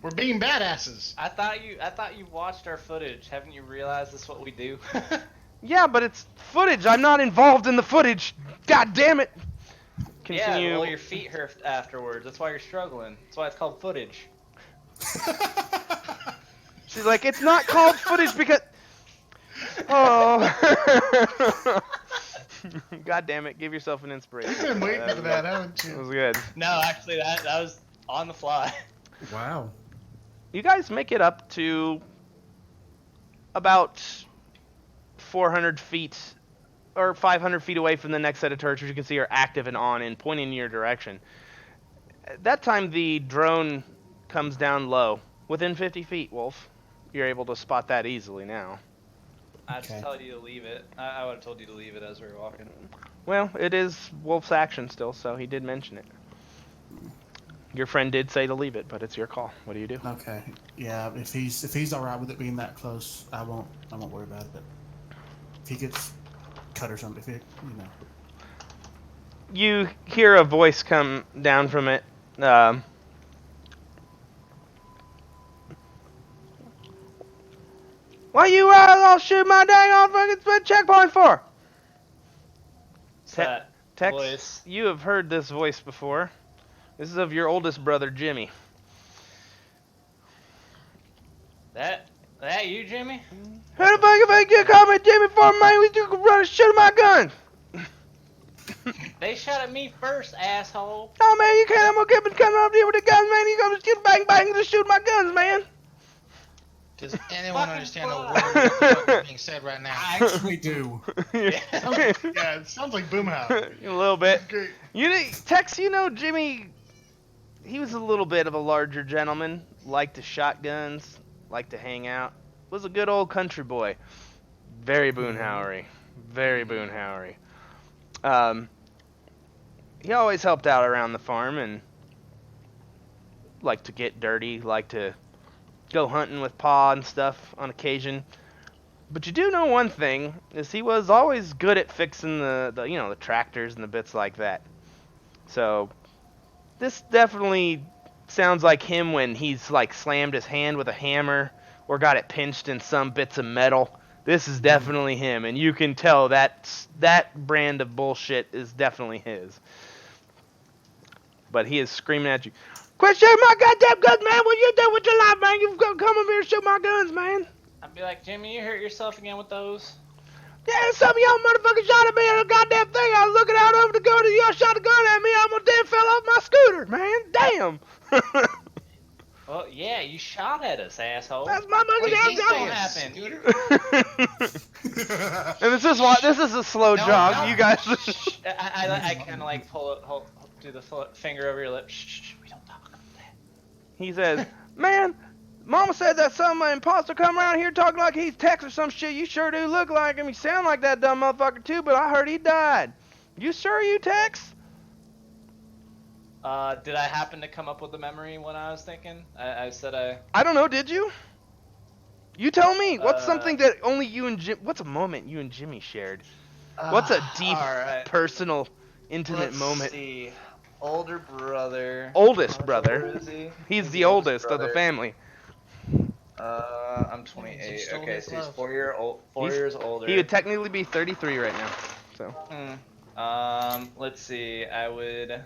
We're being badasses. I thought you watched our footage. Haven't you realized this is what we do? Yeah, but it's footage. I'm not involved in the footage. God damn it. Continue. Yeah, well, your feet hurt afterwards. That's why you're struggling. That's why it's called footage. She's like, it's not called footage because... Oh. God damn it. Give yourself an inspiration. You've been waiting for that, haven't That you? was good. No, actually, that was on the fly. Wow. You guys make it up to about 400 feet or 500 feet away from the next set of turrets, which you can see are active and on and pointing in your direction. At that time, the drone comes down low, within 50 feet, Wolf. You're able to spot that easily now. I just told you to leave it. I would have told you to leave it as we were walking. Well, it is Wolf's action still, so he did mention it. Your friend did say to leave it, but it's your call. What do you do? Okay. Yeah, if he's all right with it being that close, I won't worry about it. If he gets cut or something, if it, You hear a voice come down from it. What you all shoot my dang on fucking checkpoint for? What's that Tex, voice? you have heard this voice before. This is of your oldest brother, Jimmy. That you, Jimmy? Who the fuck if you call me Jimmy for, man? You can run and shoot my gun. They shot at me first, asshole. No, man, you can't. I'm gonna keep coming up here with the guns, man. You gonna shoot bang bang and just shoot my guns, man. Does anyone Fucking understand a fuck. word of what is being said right now? I actually do. Yeah, it sounds like Boomhauer. A little bit. Great. Tex, Jimmy, he was a little bit of a larger gentleman, liked to shotguns, liked to hang out, was a good old country boy. Very Boonhauery. Very Boonhauery. He always helped out around the farm and liked to get dirty, liked to go hunting with Pa and stuff on occasion. But you do know one thing, is he was always good at fixing the tractors and the bits like that. So this definitely sounds like him when he's like slammed his hand with a hammer or got it pinched in some bits of metal. This is definitely him, and you can tell that brand of bullshit is definitely his. But he is screaming at you, "Quit shooting my goddamn guns, man! What you do with your life, man? You've got to come over here and shoot my guns, man!" I'd be like, Jimmy, you hurt yourself again with those? Yeah, some of y'all motherfuckers shot at me on a goddamn thing. I was looking out over the gun and y'all shot a gun at me. I almost dead fell off my scooter, man. Damn. Well, yeah, you shot at us, asshole. That's my What do money you down think going. happened? And this is a slow No, jog. no. You guys. I kind of like do the finger over your lip. Shh, we don't talk about that. He says, "Man, Mama said that some imposter come around here talking like he's Tex or some shit. You sure do look like him. You sound like that dumb motherfucker too, but I heard he died. You sure you Tex?" Did I happen to come up with a memory when I was thinking? I said I don't know, did you? You tell me. What's Uh, something that only you and Jim... What's a moment you and Jimmy shared? What's a deep, alright. personal, intimate Let's moment? see. Older brother. Oldest How much brother. older is he? He's the oldest of the brother. family. I'm He's 28. still Okay, his so he's love. 4 He's- years older. He would technically be 33 right now. So Let's see. I would.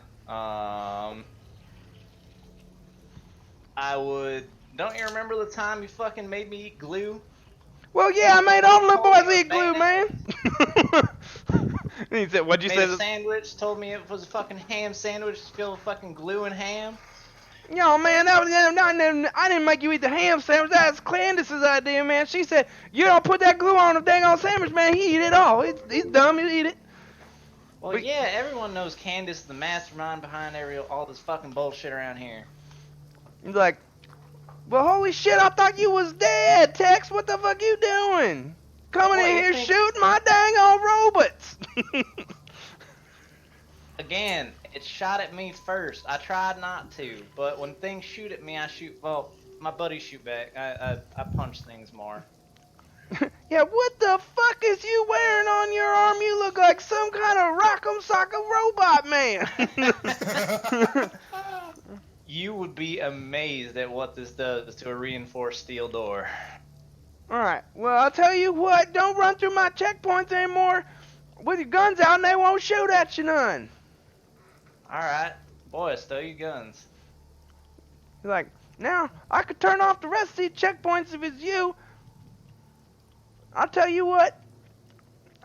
Don't you remember the time you fucking made me eat glue? well, yeah, I made all the little Told me boys it eat was glue, man. And he said, "What'd you Made say?" a sandwich. Told me it was a fucking ham sandwich filled with fucking glue and ham. Yo, man, I didn't make you eat the ham sandwich. That's Candace's idea, man. She said, "You don't put that glue on the dang on sandwich, man. He eat it all. He's dumb. He'll eat it." Well, But- yeah, everyone knows Candace is the mastermind behind all this fucking bullshit around here. He's like, "Well, holy shit, I thought you was dead, Tex. What the fuck you doing? Coming What, in you here think- shooting my dang on robots." Again, it shot at me first. I tried not to, but when things shoot at me, I shoot. Well, my buddies shoot back. I punch things more. Yeah, what the fuck is you wearing on your arm? You look like some kind of rock'em sock'em robot man. You would be amazed at what this does to a reinforced steel door. Alright, well, I'll tell you what, don't run through my checkpoints anymore with your guns out and they won't shoot at you none. Alright, boys, stow your guns. He's like, now, I could turn off the rest of these checkpoints if it's you. I'll tell you what,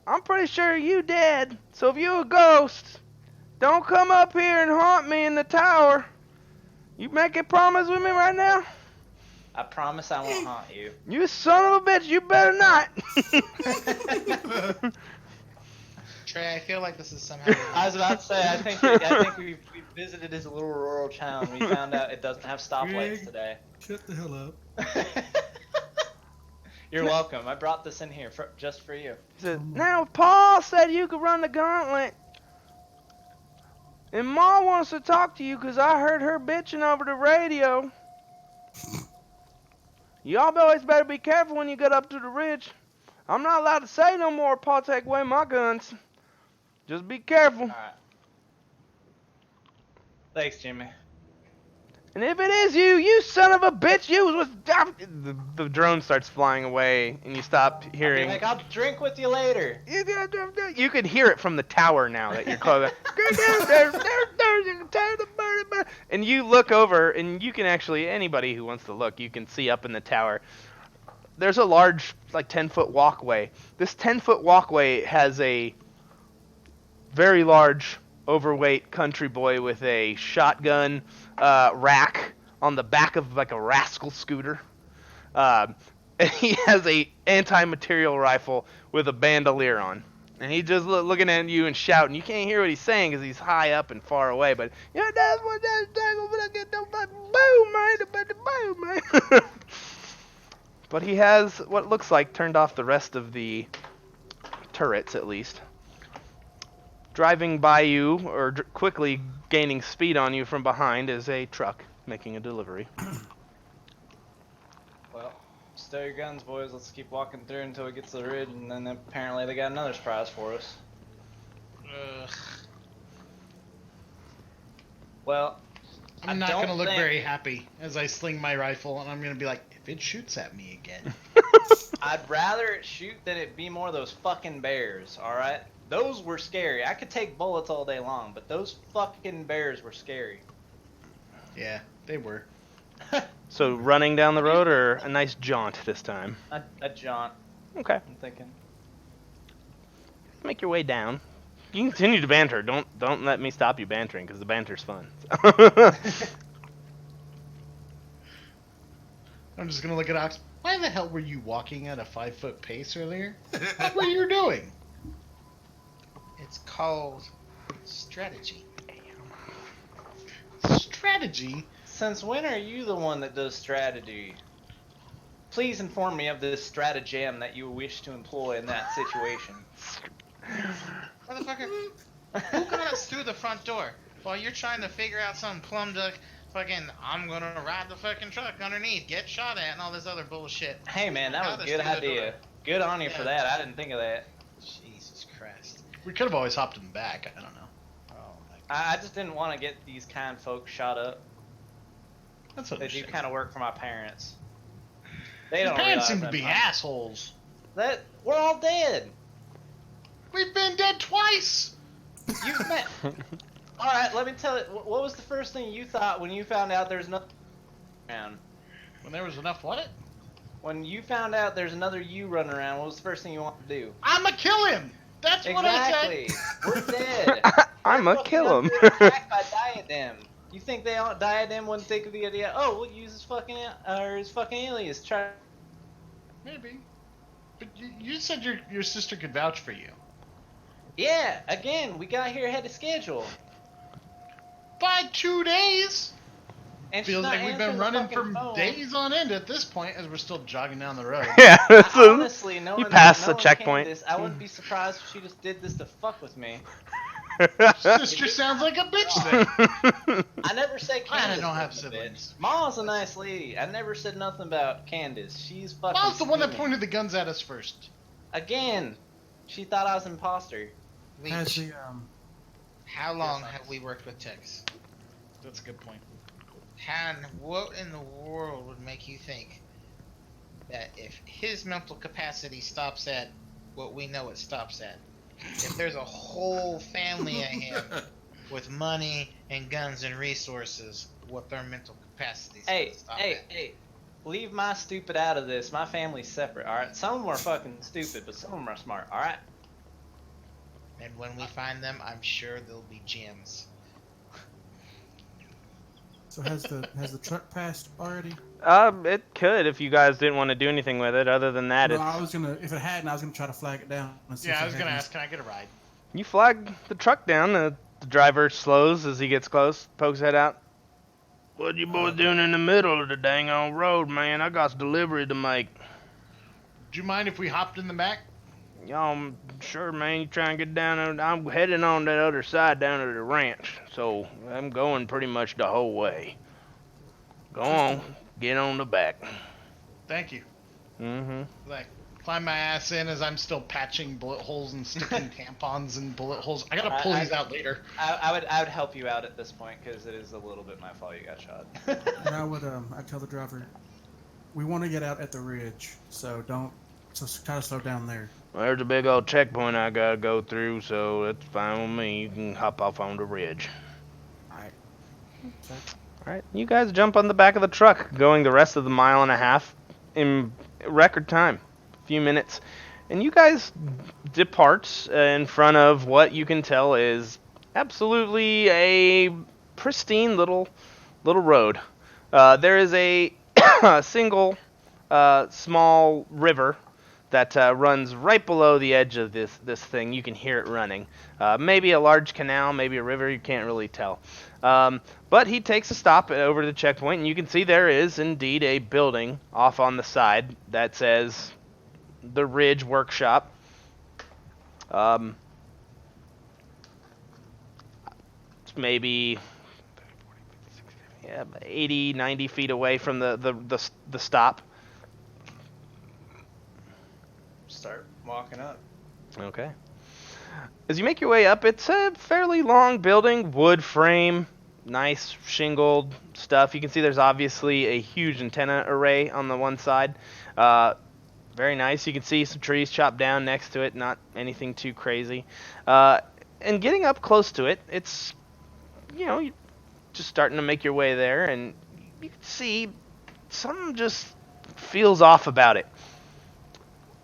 I'm pretty sure you dead, so if you a ghost, don't come up here and haunt me in the tower. You make a promise with me right now? I promise I won't haunt you. You son of a bitch, you better not. Trey, I feel like this is somehow. I was about to say, I think we visited his little rural town. We found out it doesn't have stoplights Greg. today. Shut the hell up. You're welcome. I brought this in here just for you. He said, now Paul said you could run the gauntlet. And Ma wants to talk to you because I heard her bitching over the radio. Y'all boys better be careful when you get up to the ridge. I'm not allowed to say no more, Paul, take away my guns. Just be careful. Alright. Thanks, Jimmy. And if it is you, you son of a bitch, you was the drone starts flying away, and you stop hearing. Like, I'll drink with you later. You could hear it from the tower now that you're close. And you look over, and you can actually, anybody who wants to look, you can see up in the tower. There's a large, like 10-foot walkway. This 10-foot walkway has a very large, overweight country boy with a shotgun rack on the back of like a rascal scooter. And he has a anti-material rifle with a bandolier on. And he's just looking at you and shouting. You can't hear what he's saying because he's high up and far away. But yeah, that's what that's boom, man. But he has what looks like turned off the rest of the turrets, at least. Driving by you, or quickly gaining speed on you from behind, is a truck making a delivery. Well, stow your guns, boys. Let's keep walking through until we get to the ridge, and then apparently they got another surprise for us. Well, I'm not going to look very happy as I sling my rifle, and I'm going to be like, if it shoots at me again. I'd rather it shoot than it be more of those fucking bears, alright? Those were scary. I could take bullets all day long, but those fucking bears were scary. Yeah, they were. So running down the road, or a nice jaunt this time? A jaunt, Okay. I'm thinking. Make your way down. You can continue to banter. Don't let me stop you bantering, because the banter's fun. I'm just going to look at Ox. Why the hell were you walking at a 5-foot pace earlier? What were you doing? It's called strategy. Strategy? Since when are you the one that does strategy? Please inform me of this stratagem that you wish to employ in that situation. Motherfucker, who got us through the front door while you're trying to figure out some plum duck fucking, I'm gonna ride the fucking truck underneath, get shot at, and all this other bullshit. Hey man, that was a good idea. Good on you for that. I didn't think of that. Jesus Christ. We could have always hopped in the back. I don't know. Oh my God. I just didn't want to get these kind folks shot up. That's They do understandable. kind of work for my parents. They His don't parents realize seem to that be I'm- assholes. That we're all dead. We've been dead twice. You've met. All right, let me tell you. What was the first thing you thought when you found out there's nothing around? When there was enough what? When you found out there's another you running around, what was the first thing you wanted to do? I'ma kill him. That's what I said. Exactly. We're dead. I'ma We're kill fucking him. under attack by Diadem. You think they all Diadem wouldn't think of the idea? Oh, we'll use his fucking alias. Try. Maybe. But you said your sister could vouch for you. Yeah. Again, we got here ahead of schedule. By 2 days. And she's Feels not like we've answering been the running fucking from phone. days on end at this point as we're still jogging down the road. Yeah. Honestly, knowing you passed the knowing checkpoint. Candace, I wouldn't be surprised if she just did this to fuck with me. Sister sounds like a bitch then. I never said Candace. I don't have was a siblings. bitch. Mom's a nice lady. I never said nothing about Candace. She's fucking. Mom's the one that scheming. pointed the guns at us first. Again, she thought I was an imposter. Has Leech, the how long have we worked with Tex? That's a good point. Han, what in the world would make you think that if his mental capacity stops at what we know it stops at, if there's a whole family of him with money and guns and resources, what their mental capacity Hey, stop hey, at? hey. Leave my stupid out of this. My family's separate, alright? Some of them are fucking stupid, but some of them are smart, alright? And when we find them, I'm sure there'll be gems. so has the truck passed already? It could if you guys didn't want to do anything with it. Other than that, No, it's, I was gonna. If it hadn't, I was gonna try to flag it down. And see Yeah, if I it was gonna had ask, can I get a ride? you flag the truck down. The driver slows as he gets close, pokes his head out. What you boys doing in the middle of the dang on road, man? I got delivery to make. you mind if we hopped in the back? Sure, man. You try and get down. I'm heading on that other side down to the ranch, so I'm going pretty much the whole way. Go on, get on the back. Thank you. Mm-hmm. Like, climb my ass in as I'm still patching bullet holes and sticking tampons in bullet holes. I gotta pull these out later. I would help you out at this point because it is a little bit my fault you got shot. And I'd tell the driver, we want to get out at the ridge, so try to slow down there. Well, there's a big old checkpoint I gotta go through, so that's fine with me. You can hop off on the ridge. Alright. So, Alright, you guys jump on the back of the truck, going the rest of the 1.5 miles in record time. A few minutes. And you guys depart in front of what you can tell is absolutely a pristine little road. There is a single small river that runs right below the edge of this thing. You can hear it running. Maybe a large canal, maybe a river, you can't really tell. But he takes a stop over the checkpoint, and you can see there is indeed a building off on the side that says the Ridge Workshop. It's maybe 80, 90 feet away from the stop. Start walking up. Okay. As you make your way up, it's a fairly long building, wood frame, nice shingled stuff. You can see there's obviously a huge antenna array on the one side. Very nice. You can see some trees chopped down next to it, not anything too crazy. And getting up close to it, it's, you're just starting to make your way there, and you can see something just feels off about it.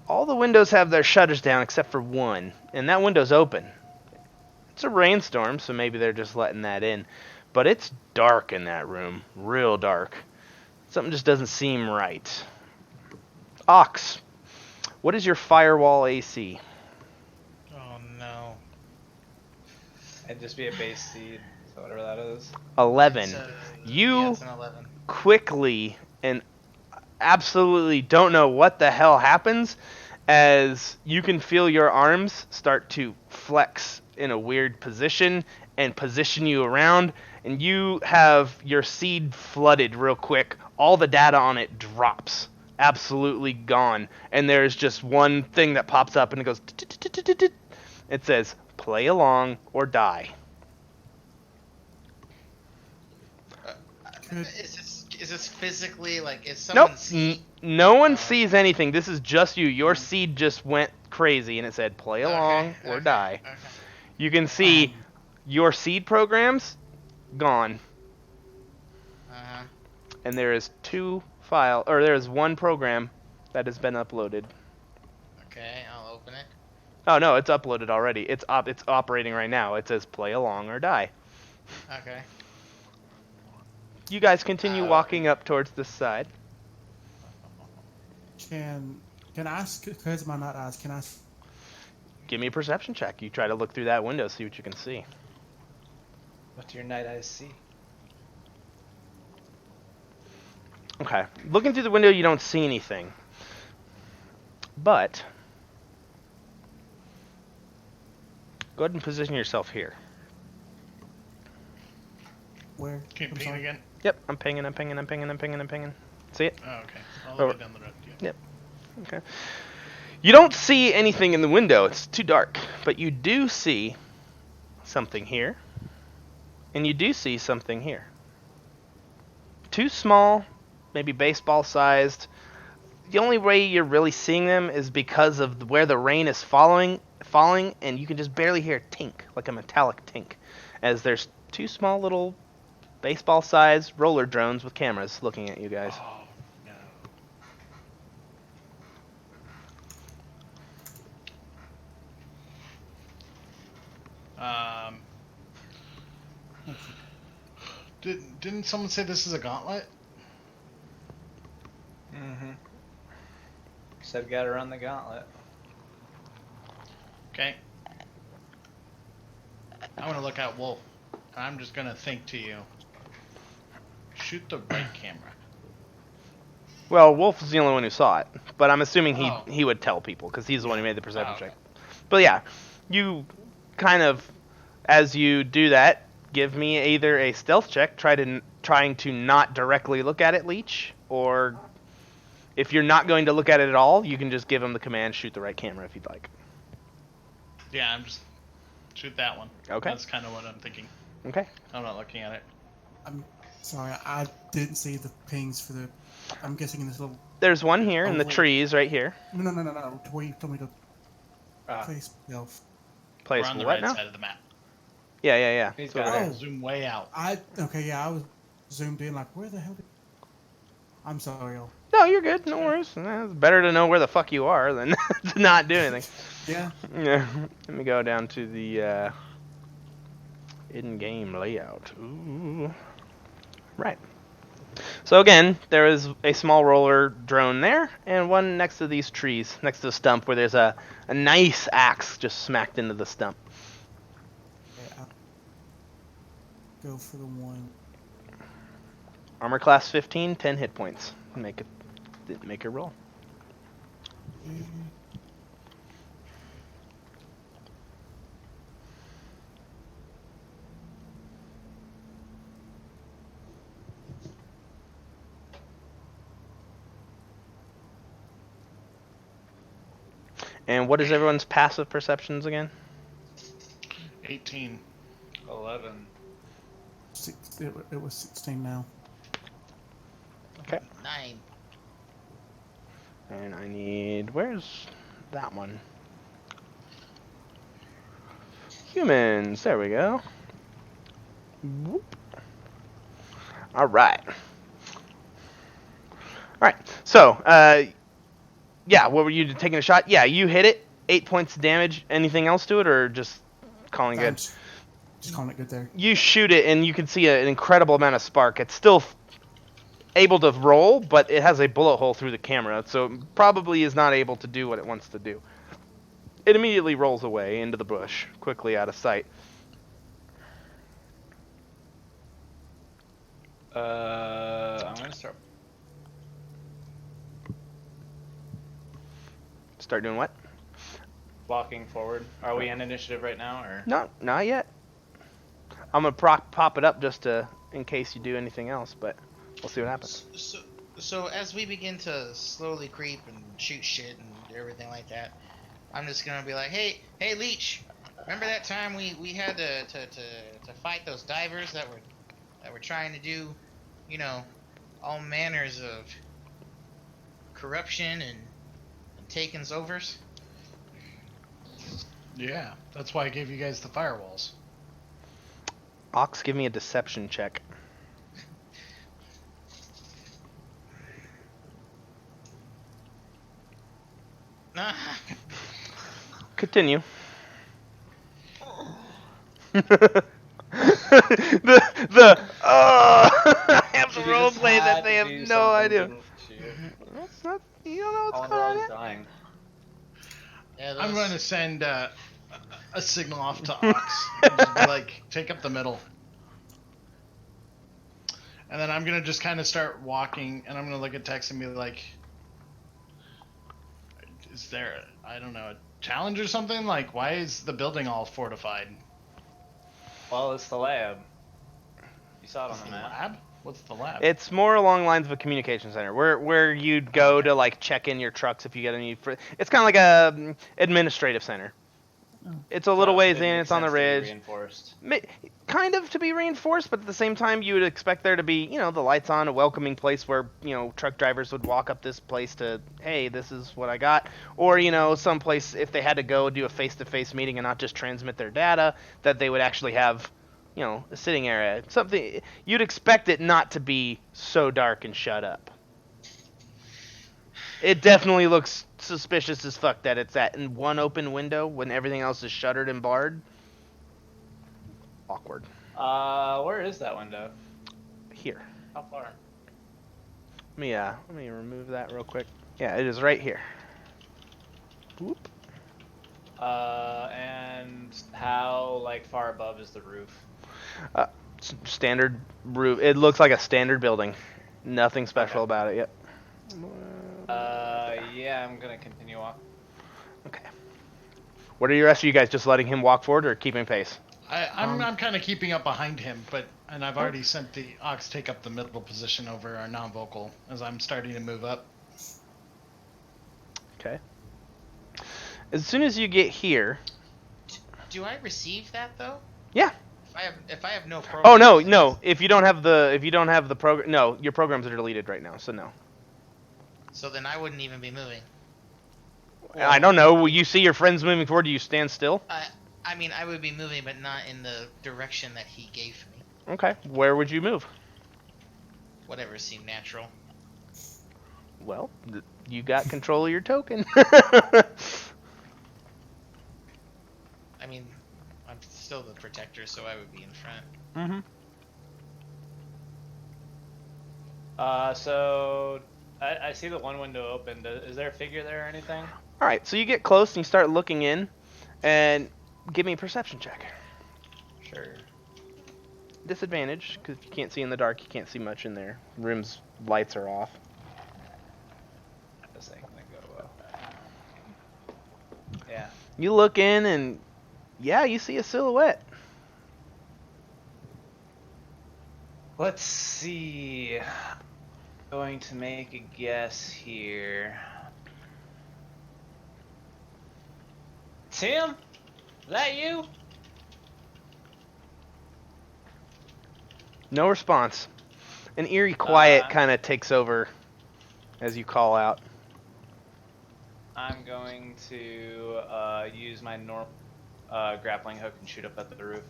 All the windows have their shutters down except for one, and that window's open. It's a rainstorm, so maybe they're just letting that in. But it's dark in that room, real dark. Something just doesn't seem right. Ox, what is your firewall AC? Oh no. It'd just be a base seed, so whatever that is. 11. Yeah, You it's an 11. quickly and absolutely don't know what the hell happens as you can feel your arms start to flex in a weird position and position you around, and you have your seed flooded real quick. All the data on it drops. Absolutely gone. And there's just one thing that pops up and it goes... It says, play along or die. Is this physically, like, is someone Nope. see? No one sees anything. This is just you. Your seed just went crazy and it said play along or die. Okay. You can see your seed programs gone. Uh-huh. And there is there is one program that has been uploaded. Okay, I'll open it. Oh no, it's uploaded already. It's operating right now. It says play along or die. Okay. You guys continue walking up towards this side. Can I ask, because my not eyes, can I... Give me a perception check. You try to look through that window, see what you can see. What do your night eyes see? Okay. Looking through the window, you don't see anything. But go ahead and position yourself here. Where? Can you I'm ping sorry. again? Yep, I'm pinging. See it? Oh, okay. All the way down the road. Yeah. Yep. Okay. You don't see anything in the window. It's too dark. But you do see something here. And you do see something here. Two small, maybe baseball-sized. The only way you're really seeing them is because of where the rain is falling, and you can just barely hear a tink, like a metallic tink, as there's two small little baseball-sized roller drones with cameras looking at you guys. Oh, no. Didn't someone say this is a gauntlet? Mm-hmm. Said gotta run the gauntlet. Okay. I'm gonna look at Wolf. And I'm just gonna think to you. Shoot the right camera. Well, Wolf is the only one who saw it, but I'm assuming Oh. he would tell people because he's the one who made the perception Oh, okay. check. But yeah, you kind of, as you do that, give me either a stealth check, trying to not directly look at it, Leech, or if you're not going to look at it at all, you can just give him the command, shoot the right camera if you'd like. Yeah, I'm just shoot that one. Okay. That's kind of what I'm thinking. Okay. I'm not looking at it. I'm sorry, I didn't see the pings for the. I'm guessing in this little. There's one here in the oval- trees right here. No. To where you told me to Ah, place stealth. Place We're on the what right now? side of the map. Yeah. He's It's over got there. it. Zoom way out. I was zoomed in like where the hell? I'm sorry, y'all. No, you're good. No worries. It's better to know where the fuck you are than to not do anything. Yeah. Yeah. Let me go down to the in-game layout. Ooh. Right. So again, there is a small roller drone there, and one next to these trees, next to the stump, where there's a nice axe just smacked into the stump. Yeah, I'll go for the one. Armor class 15, 10 hit points. Make a roll. And what is everyone's passive perceptions again? 18. 11. It was 16 now. Okay. 9. And I need... Where's that one? Humans. There we go. Whoop. All right. All right. So, yeah, what were you taking a shot? Yeah, you hit it. 8 points of damage. Anything else to it, or just calling good? Just calling it good there. You shoot it, and you can see an incredible amount of spark. It's still able to roll, but it has a bullet hole through the camera, so it probably is not able to do what it wants to do. It immediately rolls away into the bush, quickly out of sight. I'm gonna start. Start doing what? Walking forward. Are we in initiative right now, or? No, not yet. I'm gonna pop it up just to in case you do anything else, but we'll see what happens. So as we begin to slowly creep and shoot shit and everything like that, I'm just gonna be like, hey Leech, remember that time we had to fight those divers that were trying to do, you know, all manners of corruption and takens overs? Yeah, that's why I gave you guys the firewalls. Ox, give me a deception check. Continue. I have to You role just play that had they to have do no something, idea. didn't you? That's not, you don't know what's Oh going no, on he's yet. dying. Yeah, I'm those- going to send a signal off to Ox. And just be like, take up the middle. And then I'm going to just kind of start walking, and I'm going to look at Tex and be like, is there, I don't know, a challenge or something? Like, why is the building all fortified? Well, it's the lab. You saw it on The the map. lab? What's the lab? It's more along the lines of a communication center, where you'd go to like check in your trucks if you get any. It's kind of like a administrative center. It's a little So ways it in. makes It's on the sense to be ridge. Reinforced. Kind of to be reinforced, but at the same time, you would expect there to be, you know, the lights on, a welcoming place where, you know, truck drivers would walk up this place to, hey, this is what I got, or, you know, someplace if they had to go do a face-to-face meeting and not just transmit their data, that they would actually have, you know, a sitting area. Something you'd expect it not to be so dark and shut up. It definitely looks suspicious as fuck that it's at in one open window when everything else is shuttered and barred. Awkward. Where is that window? Here. How far? Let me remove that real quick. Yeah, it is right here. Whoop. And how, like, far above is the roof? Standard roof. It looks like a standard building. Nothing special about it yet. Yeah, I'm gonna continue on. Okay. What are the rest of you guys just letting him walk forward or keeping pace? I'm kind of keeping up behind him, and I've already sent the ox take up the middle position over our non-vocal as I'm starting to move up. Okay. As soon as you get here, Do I receive that though? yeah. If I have no program. Oh no. If you don't have the program, no, your programs are deleted right now, so no. So then I wouldn't even be moving. I don't know. Will you see your friends moving forward? Do you stand still? I mean, I would be moving, but not in the direction that he gave me. Okay. Where would you move? Whatever seemed natural. Well, you got control of your token. I mean, I'm still the protector, so I would be in front. Mm-hmm. So I see the one window open. Is there a figure there or anything? All right. So you get close and you start looking in, and give me a perception check. Sure. Disadvantage because you can't see in the dark. You can't see much in there. Room's lights are off. This ain't gonna go well. Yeah. You look in and yeah, you see a silhouette. Let's see. Going to make a guess here. Tim? Is that you? No response. An eerie quiet kind of takes over as you call out. I'm going to use my normal grappling hook and shoot up at the roof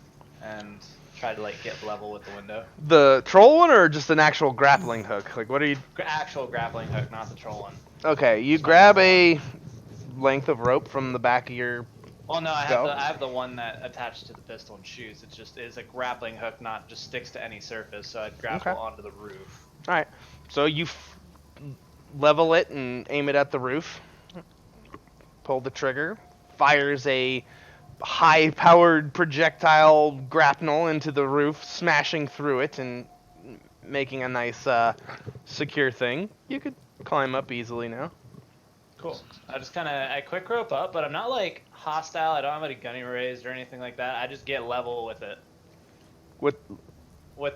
and try to like get level with the window. The troll one or just an actual grappling hook? Like what are you? Actual grappling hook, not the troll one. Okay, you grab a length of rope from the back of your. Well, no, I Go. have the one that attached to the pistol and shoots. It's a grappling hook, not just sticks to any surface. So I'd grapple onto the roof. All right, so you level it and aim it at the roof. Pull the trigger. Fires a high-powered projectile grapnel into the roof, smashing through it and making a nice secure thing. You could climb up easily now. Cool. I quick rope up, but I'm not like hostile. I don't have any gunny raised or anything like that. I just get level with it. With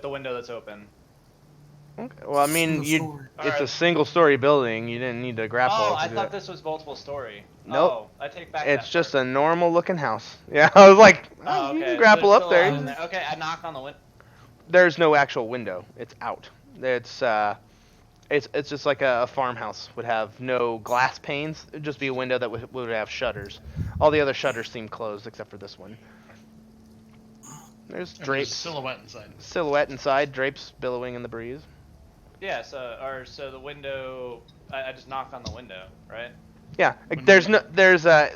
the window that's open. Okay. Well, I mean, it's a single-story building. You didn't need to grapple. Oh, I thought this was multiple story. Nope. Oh, I take back. It's that just part. a normal-looking house. Yeah, I was like, Oh, okay. you can grapple So up there. Okay, I knock on the window. There's no actual window. It's out. It's just like a farmhouse would have no glass panes. It'd just be a window that would have shutters. All the other shutters seem closed except for this one. There's And drapes. there's silhouette inside. Silhouette inside, drapes billowing in the breeze. Yeah. So the window. I just knock on the window, right? Yeah,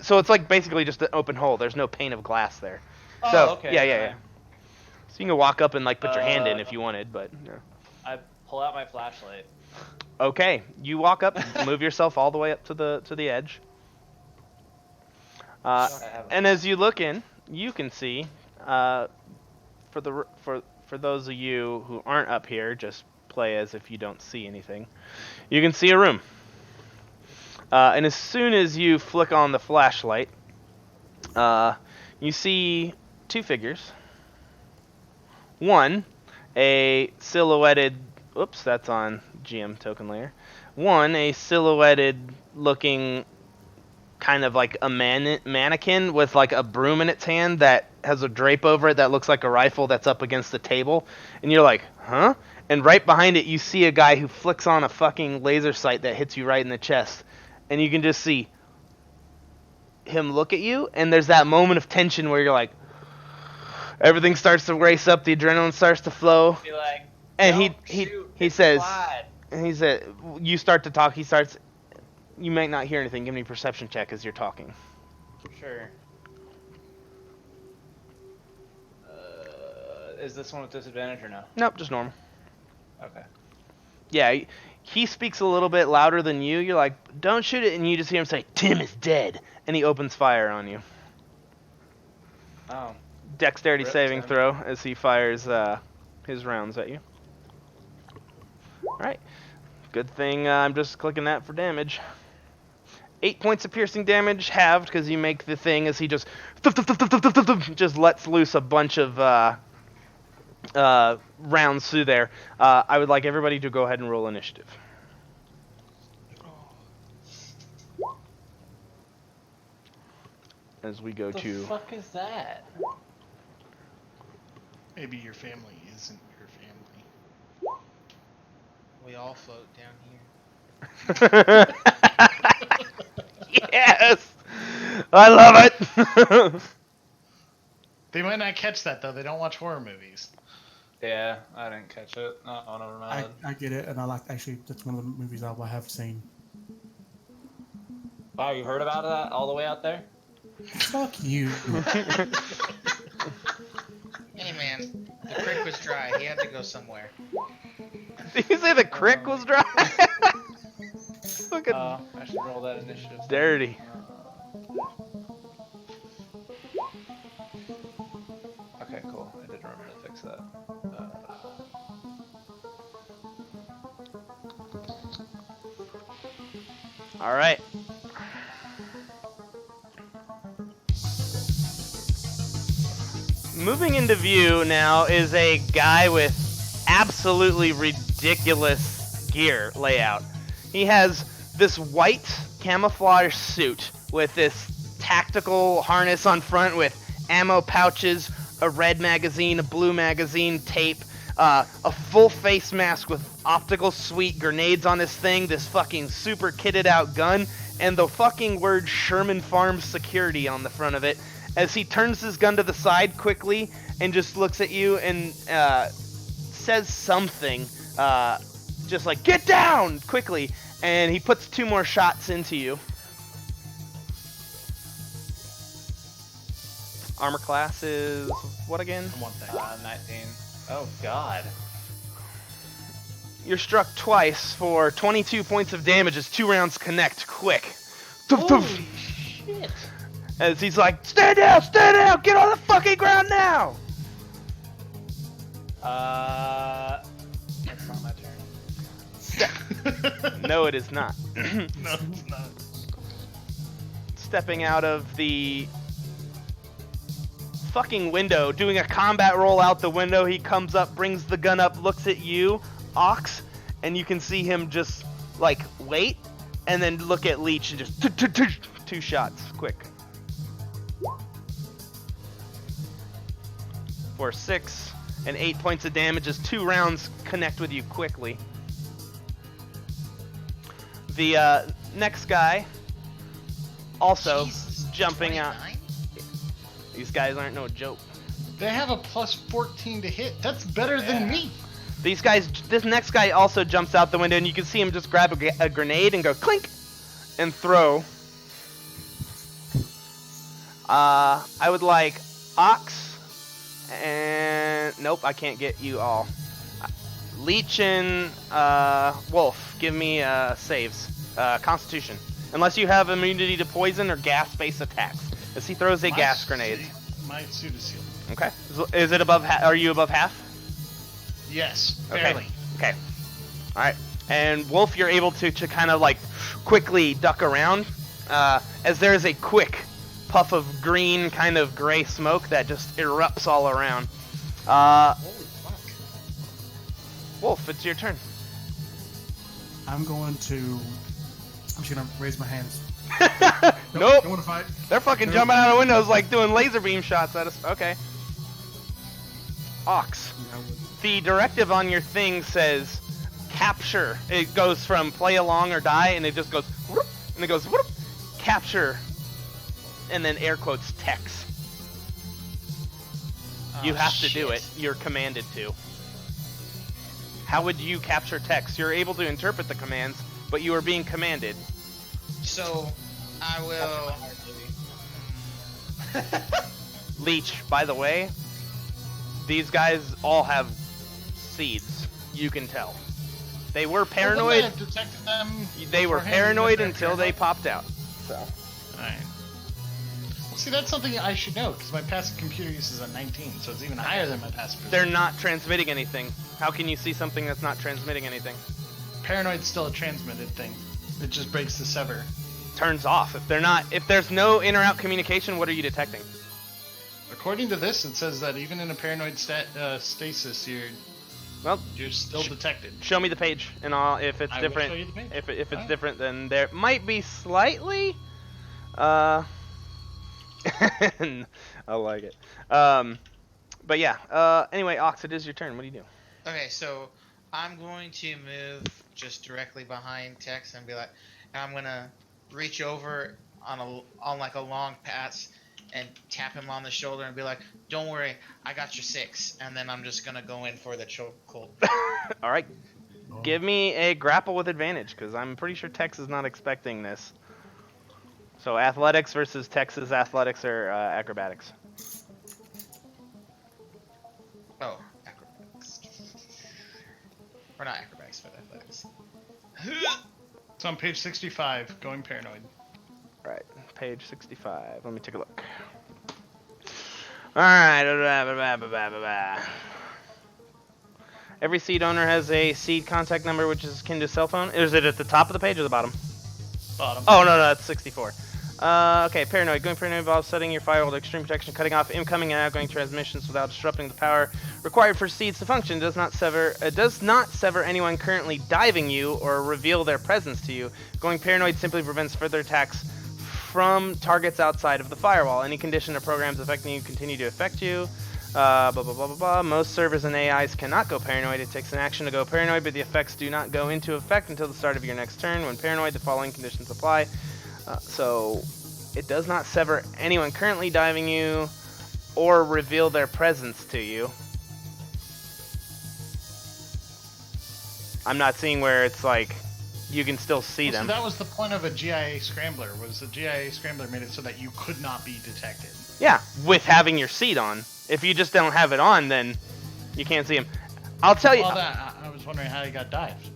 so it's like basically just an open hole. There's no pane of glass there. Oh, So okay. yeah. So you can walk up and like put your hand in if you wanted, but yeah. I pull out my flashlight. Okay, you walk up, move yourself all the way up to the edge. And as you look in, you can see, for those of you who aren't up here, just play as if you don't see anything. You can see a room. And as soon as you flick on the flashlight, you see two figures. One, a silhouetted. Oops, that's on GM token layer. One, a silhouetted looking kind of like a mannequin with like a broom in its hand that has a drape over it that looks like a rifle that's up against the table. And you're like, huh? And right behind it, you see a guy who flicks on a fucking laser sight that hits you right in the chest. And you can just see him look at you, and there's that moment of tension where you're like, everything starts to race up, the adrenaline starts to flow. Be like, And "Don't he shoot, says, slide." and he said, you start to talk. He starts. You might not hear anything. Give me a perception check as you're talking. Sure. Is this one with disadvantage or no? Nope, just normal. Okay. Yeah, he speaks a little bit louder than you. You're like, don't shoot it, and you just hear him say, "Tim is dead," and he opens fire on you. Oh. Dexterity Rip, saving Tim. throw as he fires his rounds at you. All right. Good thing I'm just clicking that for damage. 8 points of piercing damage, halved, because you make the thing as he just lets loose a bunch of rounds through there. I would like everybody to go ahead and roll initiative. As we go What to... the fuck is that? Maybe your family isn't your family. We all float down here. Yes! I love it! They might not catch that though. They don't watch horror movies. Yeah, I didn't catch it. Not one of them. I get it, and I like actually that's one of the movies I have seen. Wow, you heard about that all the way out there? Fuck you. Hey man, the creek was dry. He had to go somewhere. Did you say the crick was dry? Fucking I should roll that initiative. dirty. Okay, cool. I did remember to fix that. All right. Moving into view now is a guy with absolutely ridiculous gear layout. He has this white camouflage suit with this tactical harness on front with ammo pouches, a red magazine, a blue magazine, tape, a full face mask with optical suite, grenades on this thing, this fucking super kitted out gun, and the fucking word Sherman Farms Security on the front of it, as he turns his gun to the side quickly and just looks at you and says something, just like, get down, quickly, and he puts 2 more shots into you. Armor class is what again? I want that. 19. Oh god. You're struck twice for 22 points of damage as 2 rounds connect quick. Holy shit. As he's like, stand down, get on the fucking ground now! That's not my turn. No, it is not. No, it's not. Stepping out of the fucking window, doing a combat roll out the window, he comes up, brings the gun up, looks at you, Ox, and you can see him just, like, wait, and then look at Leech and just 2 shots, quick. For 6 and 8 points of damage as 2 rounds connect with you quickly. The next guy, also Jesus, jumping out. 29? These guys aren't no joke. They have a plus 14 to hit. That's better than me. These guys, this next guy also jumps out the window, and you can see him just grab a grenade and go clink, and throw. I would like Ox, and nope, I can't get you all. Leech and Wolf, give me saves. Constitution. Unless you have immunity to poison or gas-based attacks. As he throws a gas grenade. My suit is sealed. Okay. Is it above? Are you above half? Yes, Okay. barely. Okay. All right. And Wolf, you're able to kind of like quickly duck around as there is a quick puff of green, kind of gray smoke that just erupts all around. Holy fuck. Wolf, it's your turn. I'm just gonna raise my hands. Nope. Don't wanna fight. They're fucking Nope. jumping out of windows like doing laser beam shots at us. Okay. Ox. I would. The directive on your thing says capture. It goes from play along or die, and it just goes whoop, and it goes whoop, capture, and then air quotes Tex. You have to do it. You're commanded to. How would you capture Tex? You're able to interpret the commands, but you are being commanded. So, I will. Leech, by the way, these guys all have seeds. You can tell. They were paranoid. Well, I detected them They were beforehand, paranoid they're until they paranoid. popped out. So. Alright. Well, see, that's something I should know, because my passive computer use is a 19, so it's even higher than my passive They're perception. not transmitting anything. How can you see something that's not transmitting anything? paranoid's still a transmitted thing. It just breaks the sever. Turns off. If there's no in or out communication, what are you detecting? According to this, it says that even in a paranoid stasis, you're still detected. Show me the page, and if it's I different, will show you the page. if it's Alright. different, then there might be slightly. I like it. But yeah. Anyway, Ox, it is your turn. What do you do? Okay, so I'm going to move just directly behind Tex and be like, and I'm gonna reach over on like a long pass and tap him on the shoulder and be like, "Don't worry, I got your 6." And then I'm just gonna go in for the chokehold. All right. Give me a grapple with advantage, because I'm pretty sure Tex is not expecting this. So athletics versus Tex's athletics or acrobatics. Oh, acrobatics. Or not acrobatics, but athletics. It's on page 65, going paranoid. All right, page 65. Let me take a look. All right. Every seed owner has a seed contact number, which is akin to a cell phone. Is it at the top of the page or the bottom? Bottom. Oh, no, that's 64. Okay, paranoid. Going paranoid involves setting your firewall to extreme protection, cutting off incoming and outgoing transmissions without disrupting the power required for seeds to function. It does not sever anyone currently diving you or reveal their presence to you. Going paranoid simply prevents further attacks from targets outside of the firewall. Any condition or programs affecting you continue to affect you. Blah, blah, blah, blah, blah. Most servers and AIs cannot go paranoid. It takes an action to go paranoid, but the effects do not go into effect until the start of your next turn. When paranoid, the following conditions apply. So it does not sever anyone currently diving you or reveal their presence to you. I'm not seeing where it's like you can still see them. So that was the point of a GIA scrambler, was the GIA scrambler made it so that you could not be detected. Yeah, with having your seed on. If you just don't have it on, then you can't see him. I'll tell you. Well, I was wondering how he got dived.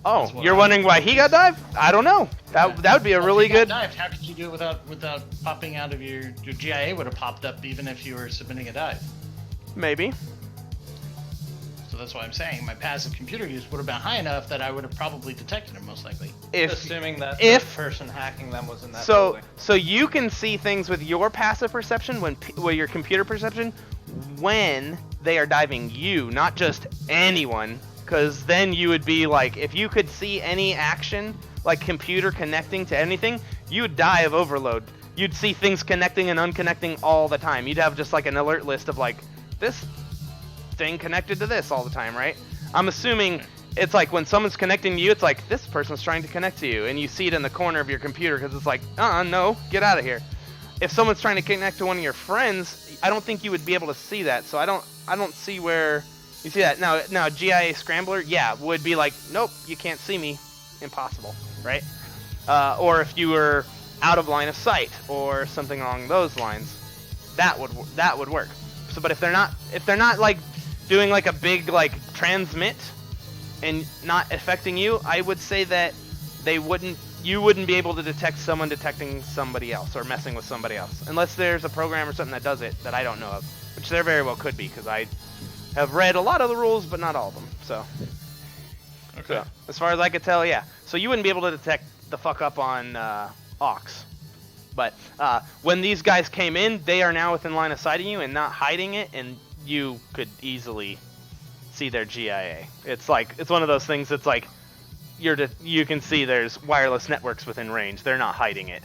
Oh, you're wondering why he got dived? I don't know. That would be a really good. Dived. How could you do it without popping out of your GIA? Would have popped up even if you were submitting a dive. Maybe. So that's why I'm saying my passive computer use would have been high enough that I would have probably detected him most likely. Assuming that the person hacking them was in that building. So you can see things with your passive perception with your computer perception when they are diving you, not just anyone. Because then you would be like, if you could see any action, like computer connecting to anything, you would die of overload. You'd see things connecting and unconnecting all the time. You'd have just like an alert list of like, this thing connected to this all the time, right? I'm assuming it's like when someone's connecting to you, it's like, this person's trying to connect to you, and you see it in the corner of your computer because it's like, no, get out of here. If someone's trying to connect to one of your friends, I don't think you would be able to see that, so I don't see where you see that. Now GIA Scrambler, yeah, would be like, nope, you can't see me, impossible, right? Or if you were out of line of sight or something along those lines, that would work. So, but if they're not like doing like a big like transmit and not affecting you, I would say that you wouldn't be able to detect someone detecting somebody else or messing with somebody else, unless there's a program or something that does it that I don't know of, which there very well could be, because I have read a lot of the rules, but not all of them. So, Okay. so as far as I could tell, yeah. So you wouldn't be able to detect the fuck up on Ox. But when these guys came in, they are now within line of sight of you and not hiding it, and you could easily see their GIA. It's one of those things that's like you can see there's wireless networks within range. They're not hiding it.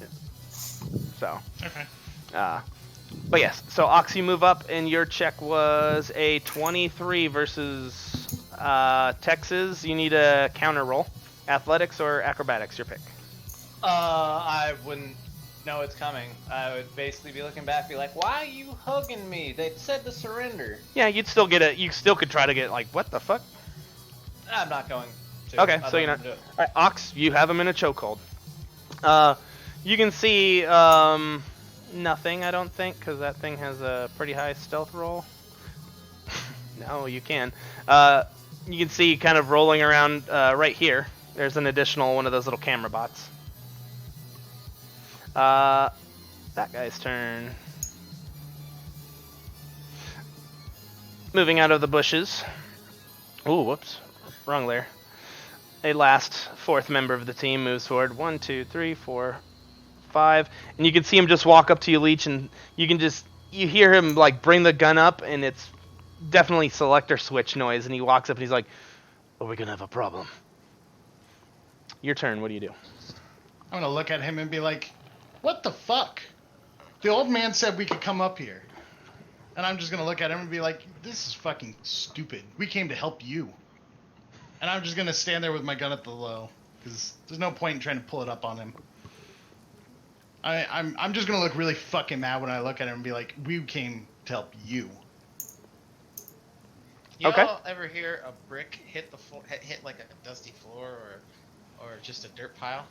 So. Okay. But yes, so Ox, you move up, and your check was a 23 versus Texas. You need a counter roll. Athletics or acrobatics, your pick. I wouldn't know it's coming. I would basically be looking back, be like, "Why are you hugging me? They said to surrender." Yeah, you still could try to get like, what the fuck? I'm not going to. Okay, so you're not. Do it. All right, Ox, you have him in a chokehold. You can see nothing, I don't think, because that thing has a pretty high stealth roll. No, you can. You can see kind of rolling around right here. There's an additional one of those little camera bots. That guy's turn. Moving out of the bushes. Ooh, whoops. wrong layer. A last fourth member of the team moves forward. 1, 2, 3, 4, 5, and you can see him just walk up to you, Leech, and you hear him like bring the gun up, and it's definitely selector switch noise, and he walks up and he's like, "Are we gonna have a problem?" Your turn. What do you do? I'm gonna look at him and be like, "What the fuck? The old man said we could come up here." And I'm just gonna look at him and be like, "This is fucking stupid. We came to help you." And I'm just gonna stand there with my gun at the low, because there's no point in trying to pull it up on him. I'm just gonna look really fucking mad when I look at him and be like, "We came to help you." Y'all Okay. ever hear a brick hit the floor, hit like a dusty floor or just a dirt pile?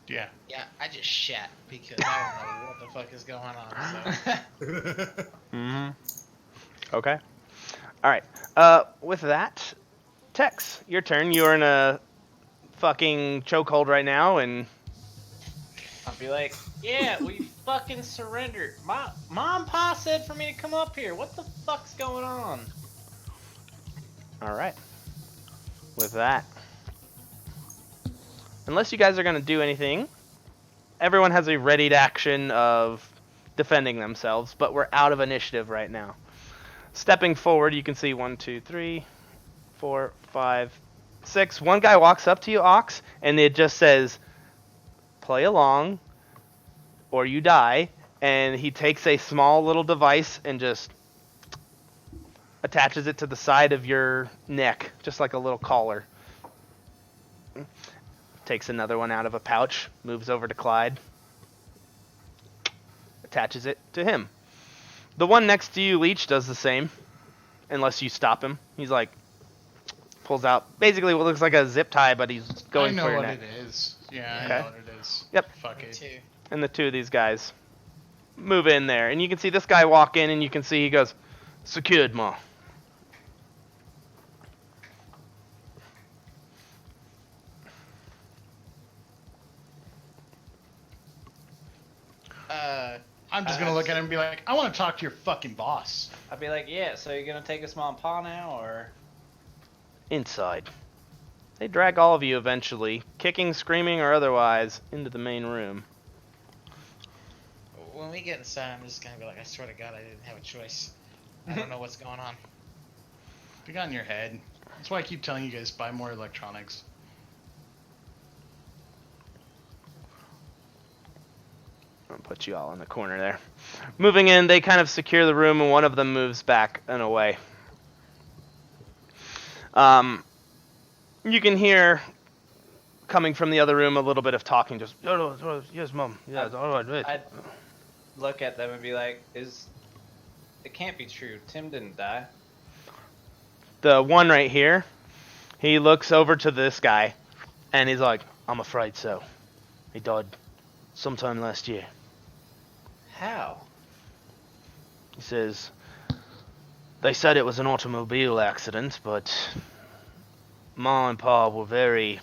Yeah. Yeah, I just shat because I don't know what the fuck is going on. So. Mm-hmm. Okay. All right. With that, Tex, your turn. You're in a fucking chokehold right now, and I'll be like, yeah, we fucking surrendered. Mom and Pa said for me to come up here. What the fuck's going on? all right. With that, unless you guys are gonna do anything, everyone has a readied action of defending themselves, but we're out of initiative right now. Stepping forward, you can see 1, 2, 3, 4, 5, 6. One guy walks up to you, Ox, and it just says, "Play along, or you die." And he takes a small little device and just attaches it to the side of your neck, just like a little collar. Takes another one out of a pouch, moves over to Clyde, attaches it to him. The one next to you, Leech, does the same, unless you stop him. He's like, pulls out basically what looks like a zip tie, but he's going I know for your what neck. it is. Yeah, Okay. I know what it is. Yep. Fuck it. Two. And the two of these guys move in there, and you can see this guy walk in, and you can see he goes, "Secured, ma." I'm just gonna look at him and be like, "I want to talk to your fucking boss." I'll be like, yeah, so you're gonna take us Mom and Pa now, or? Inside. They drag all of you eventually, kicking, screaming, or otherwise, into the main room. When we get inside, I'm just gonna be like, I swear to God, I didn't have a choice. I don't know what's going on. You got in your head. That's why I keep telling you guys buy more electronics. I'll put you all in the corner there. Moving in, they kind of secure the room, and one of them moves back and away. You can hear, coming from the other room, a little bit of talking. Just, "Oh, yes, Mom. Yes, all right, wait." I'd look at them and be like, it can't be true. Tim didn't die. The one right here, he looks over to this guy, and he's like, "I'm afraid so. He died sometime last year." How? He says, "They said it was an automobile accident, but Ma and Pa were very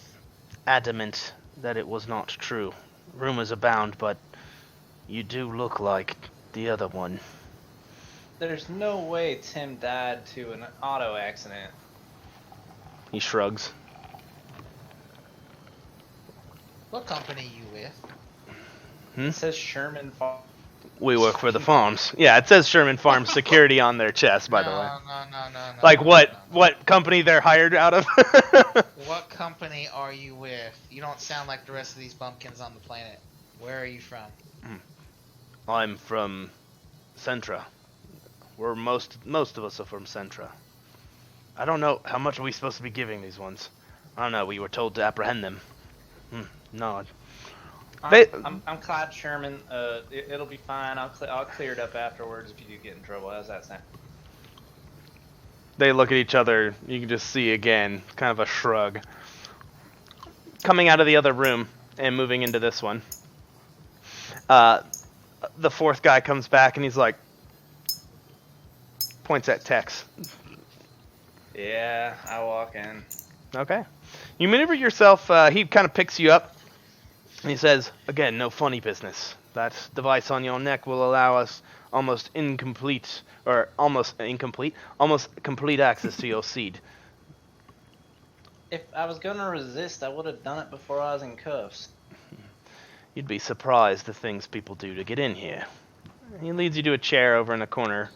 adamant that it was not true. Rumors abound, but you do look like the other one." There's no way Tim died to an auto accident. He shrugs. What company you with? It says Sherman Farm. We work for the farms. Yeah, it says Sherman Farms Security on their chest, by the way. No. Like no, what? no, no. What company they're hired out of? What company are you with? You don't sound like the rest of these bumpkins on the planet. Where are you from? I'm from Centra. We're most of us are from Centra. I don't know how much are we supposed to be giving these ones. I don't know. We were told to apprehend them. No. I'm Clyde Sherman. It'll be fine. I'll clear it up afterwards if you do get in trouble. How's that sound? They look at each other. You can just see again, kind of a shrug. Coming out of the other room and moving into this one. The fourth guy comes back and he's like, points at Tex. Yeah, I walk in. Okay. You maneuver yourself. He kind of picks you up. And he says, "Again, no funny business. That device on your neck will allow us almost complete access to your seed. If I was gonna resist, I would have done it before I was in cuffs. You'd be surprised the things people do to get in here. He leads you to a chair over in the corner.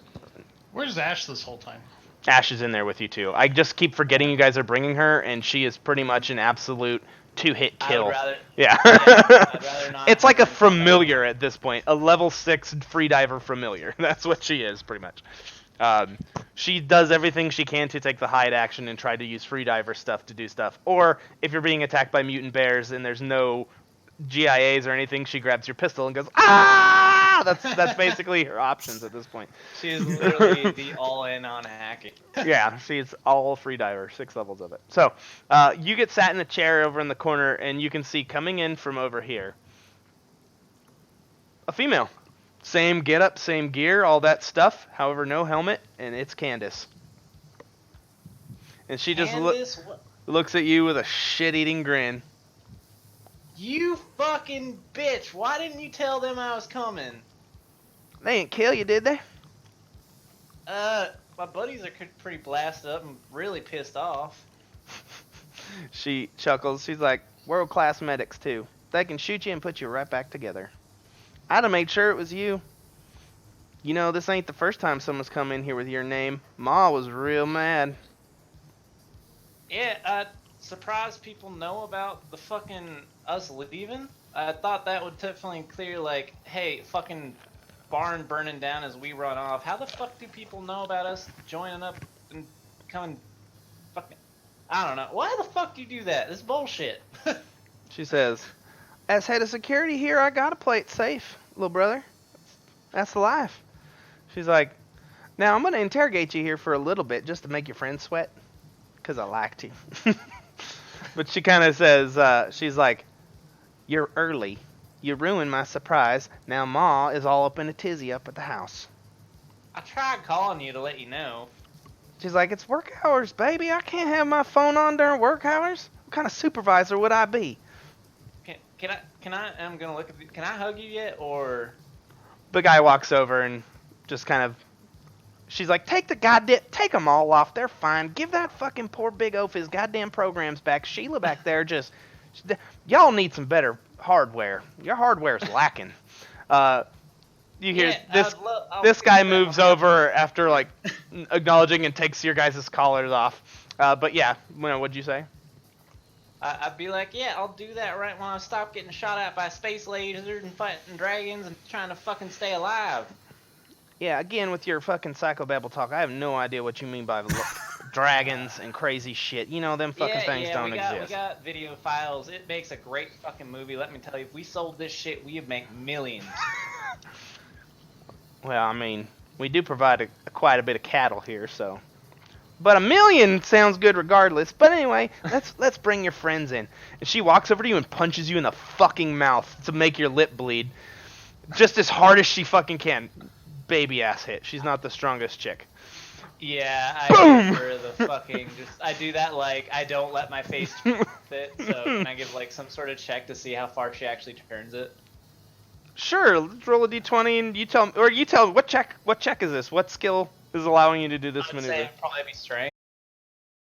Where's Ash this whole time? Ash is in there with you too. I just keep forgetting you guys are bringing her, and she is pretty much an absolute 2-hit I kill. would rather. Yeah. I'd rather not. It's like a have her in combat. familiar at this point, a level 6 freediver familiar. That's what she is, pretty much. She does everything she can to take the hide action and try to use freediver stuff to do stuff. Or if you're being attacked by mutant bears and there's no GIAs or anything, she grabs your pistol and goes, ah! That's basically her options at this point. She is literally the all-in on hacking. Yeah, she's all freediver, 6 levels of it. So, you get sat in the chair over in the corner, and you can see coming in from over here a female. Same getup, same gear, all that stuff. However, no helmet, and it's Candace. And she just Candace, looks at you with a shit-eating grin. you fucking bitch! Why didn't you tell them I was coming? They didn't kill you, did they? My buddies are pretty blasted up and really pissed off. She chuckles. She's like, world-class medics, too. They can shoot you and put you right back together. I'd have made sure it was you. You know, this ain't the first time someone's come in here with your name. Ma was real mad. Yeah, surprised people know about the fucking us leaving. I thought that would definitely clear, like, hey, fucking barn burning down as we run off. How the fuck do people know about us joining up and coming fucking... I don't know. Why the fuck do you do that? This is bullshit. She says, as head of security here, I gotta play it safe, little brother. That's the life. She's like, now I'm gonna interrogate you here for a little bit just to make your friends sweat. Because I like to. But she kind of says, she's like, you're early. You ruined my surprise. Now Ma is all up in a tizzy up at the house. I tried calling you to let you know. She's like, it's work hours, baby. I can't have my phone on during work hours. What kind of supervisor would I be? Can I, I'm gonna look at the, can I hug you yet, or? The guy walks over and just kind of, she's like, take them all off. They're fine. Give that fucking poor big oaf his goddamn programs back. Sheila back there just, y'all need some better hardware. Your hardware's lacking. You hear this guy moves over after like acknowledging and takes your guys' collars off. But yeah, what'd you say? I'd be like, yeah, I'll do that right when I stop getting shot at by space lasers and fighting dragons and trying to fucking stay alive. Yeah, again, with your fucking psychobabble talk, I have no idea what you mean by dragons and crazy shit. You know, them fucking things don't exist. We got video files. It makes a great fucking movie. Let me tell you, if we sold this shit, we'd make millions. Well, I mean, we do provide quite a bit of cattle here, so. But $1 million sounds good regardless. But anyway, let's bring your friends in. And she walks over to you and punches you in the fucking mouth to make your lip bleed. Just as hard as she fucking can. Baby ass hit. She's not the strongest chick. Yeah, I give her the fucking I do that like I don't let my face fit. So can I give like some sort of check to see how far she actually turns it? Sure, let's roll a d20 and you tell me what check is this? What skill is allowing you to do this I'd maneuver? say it'd probably be strength.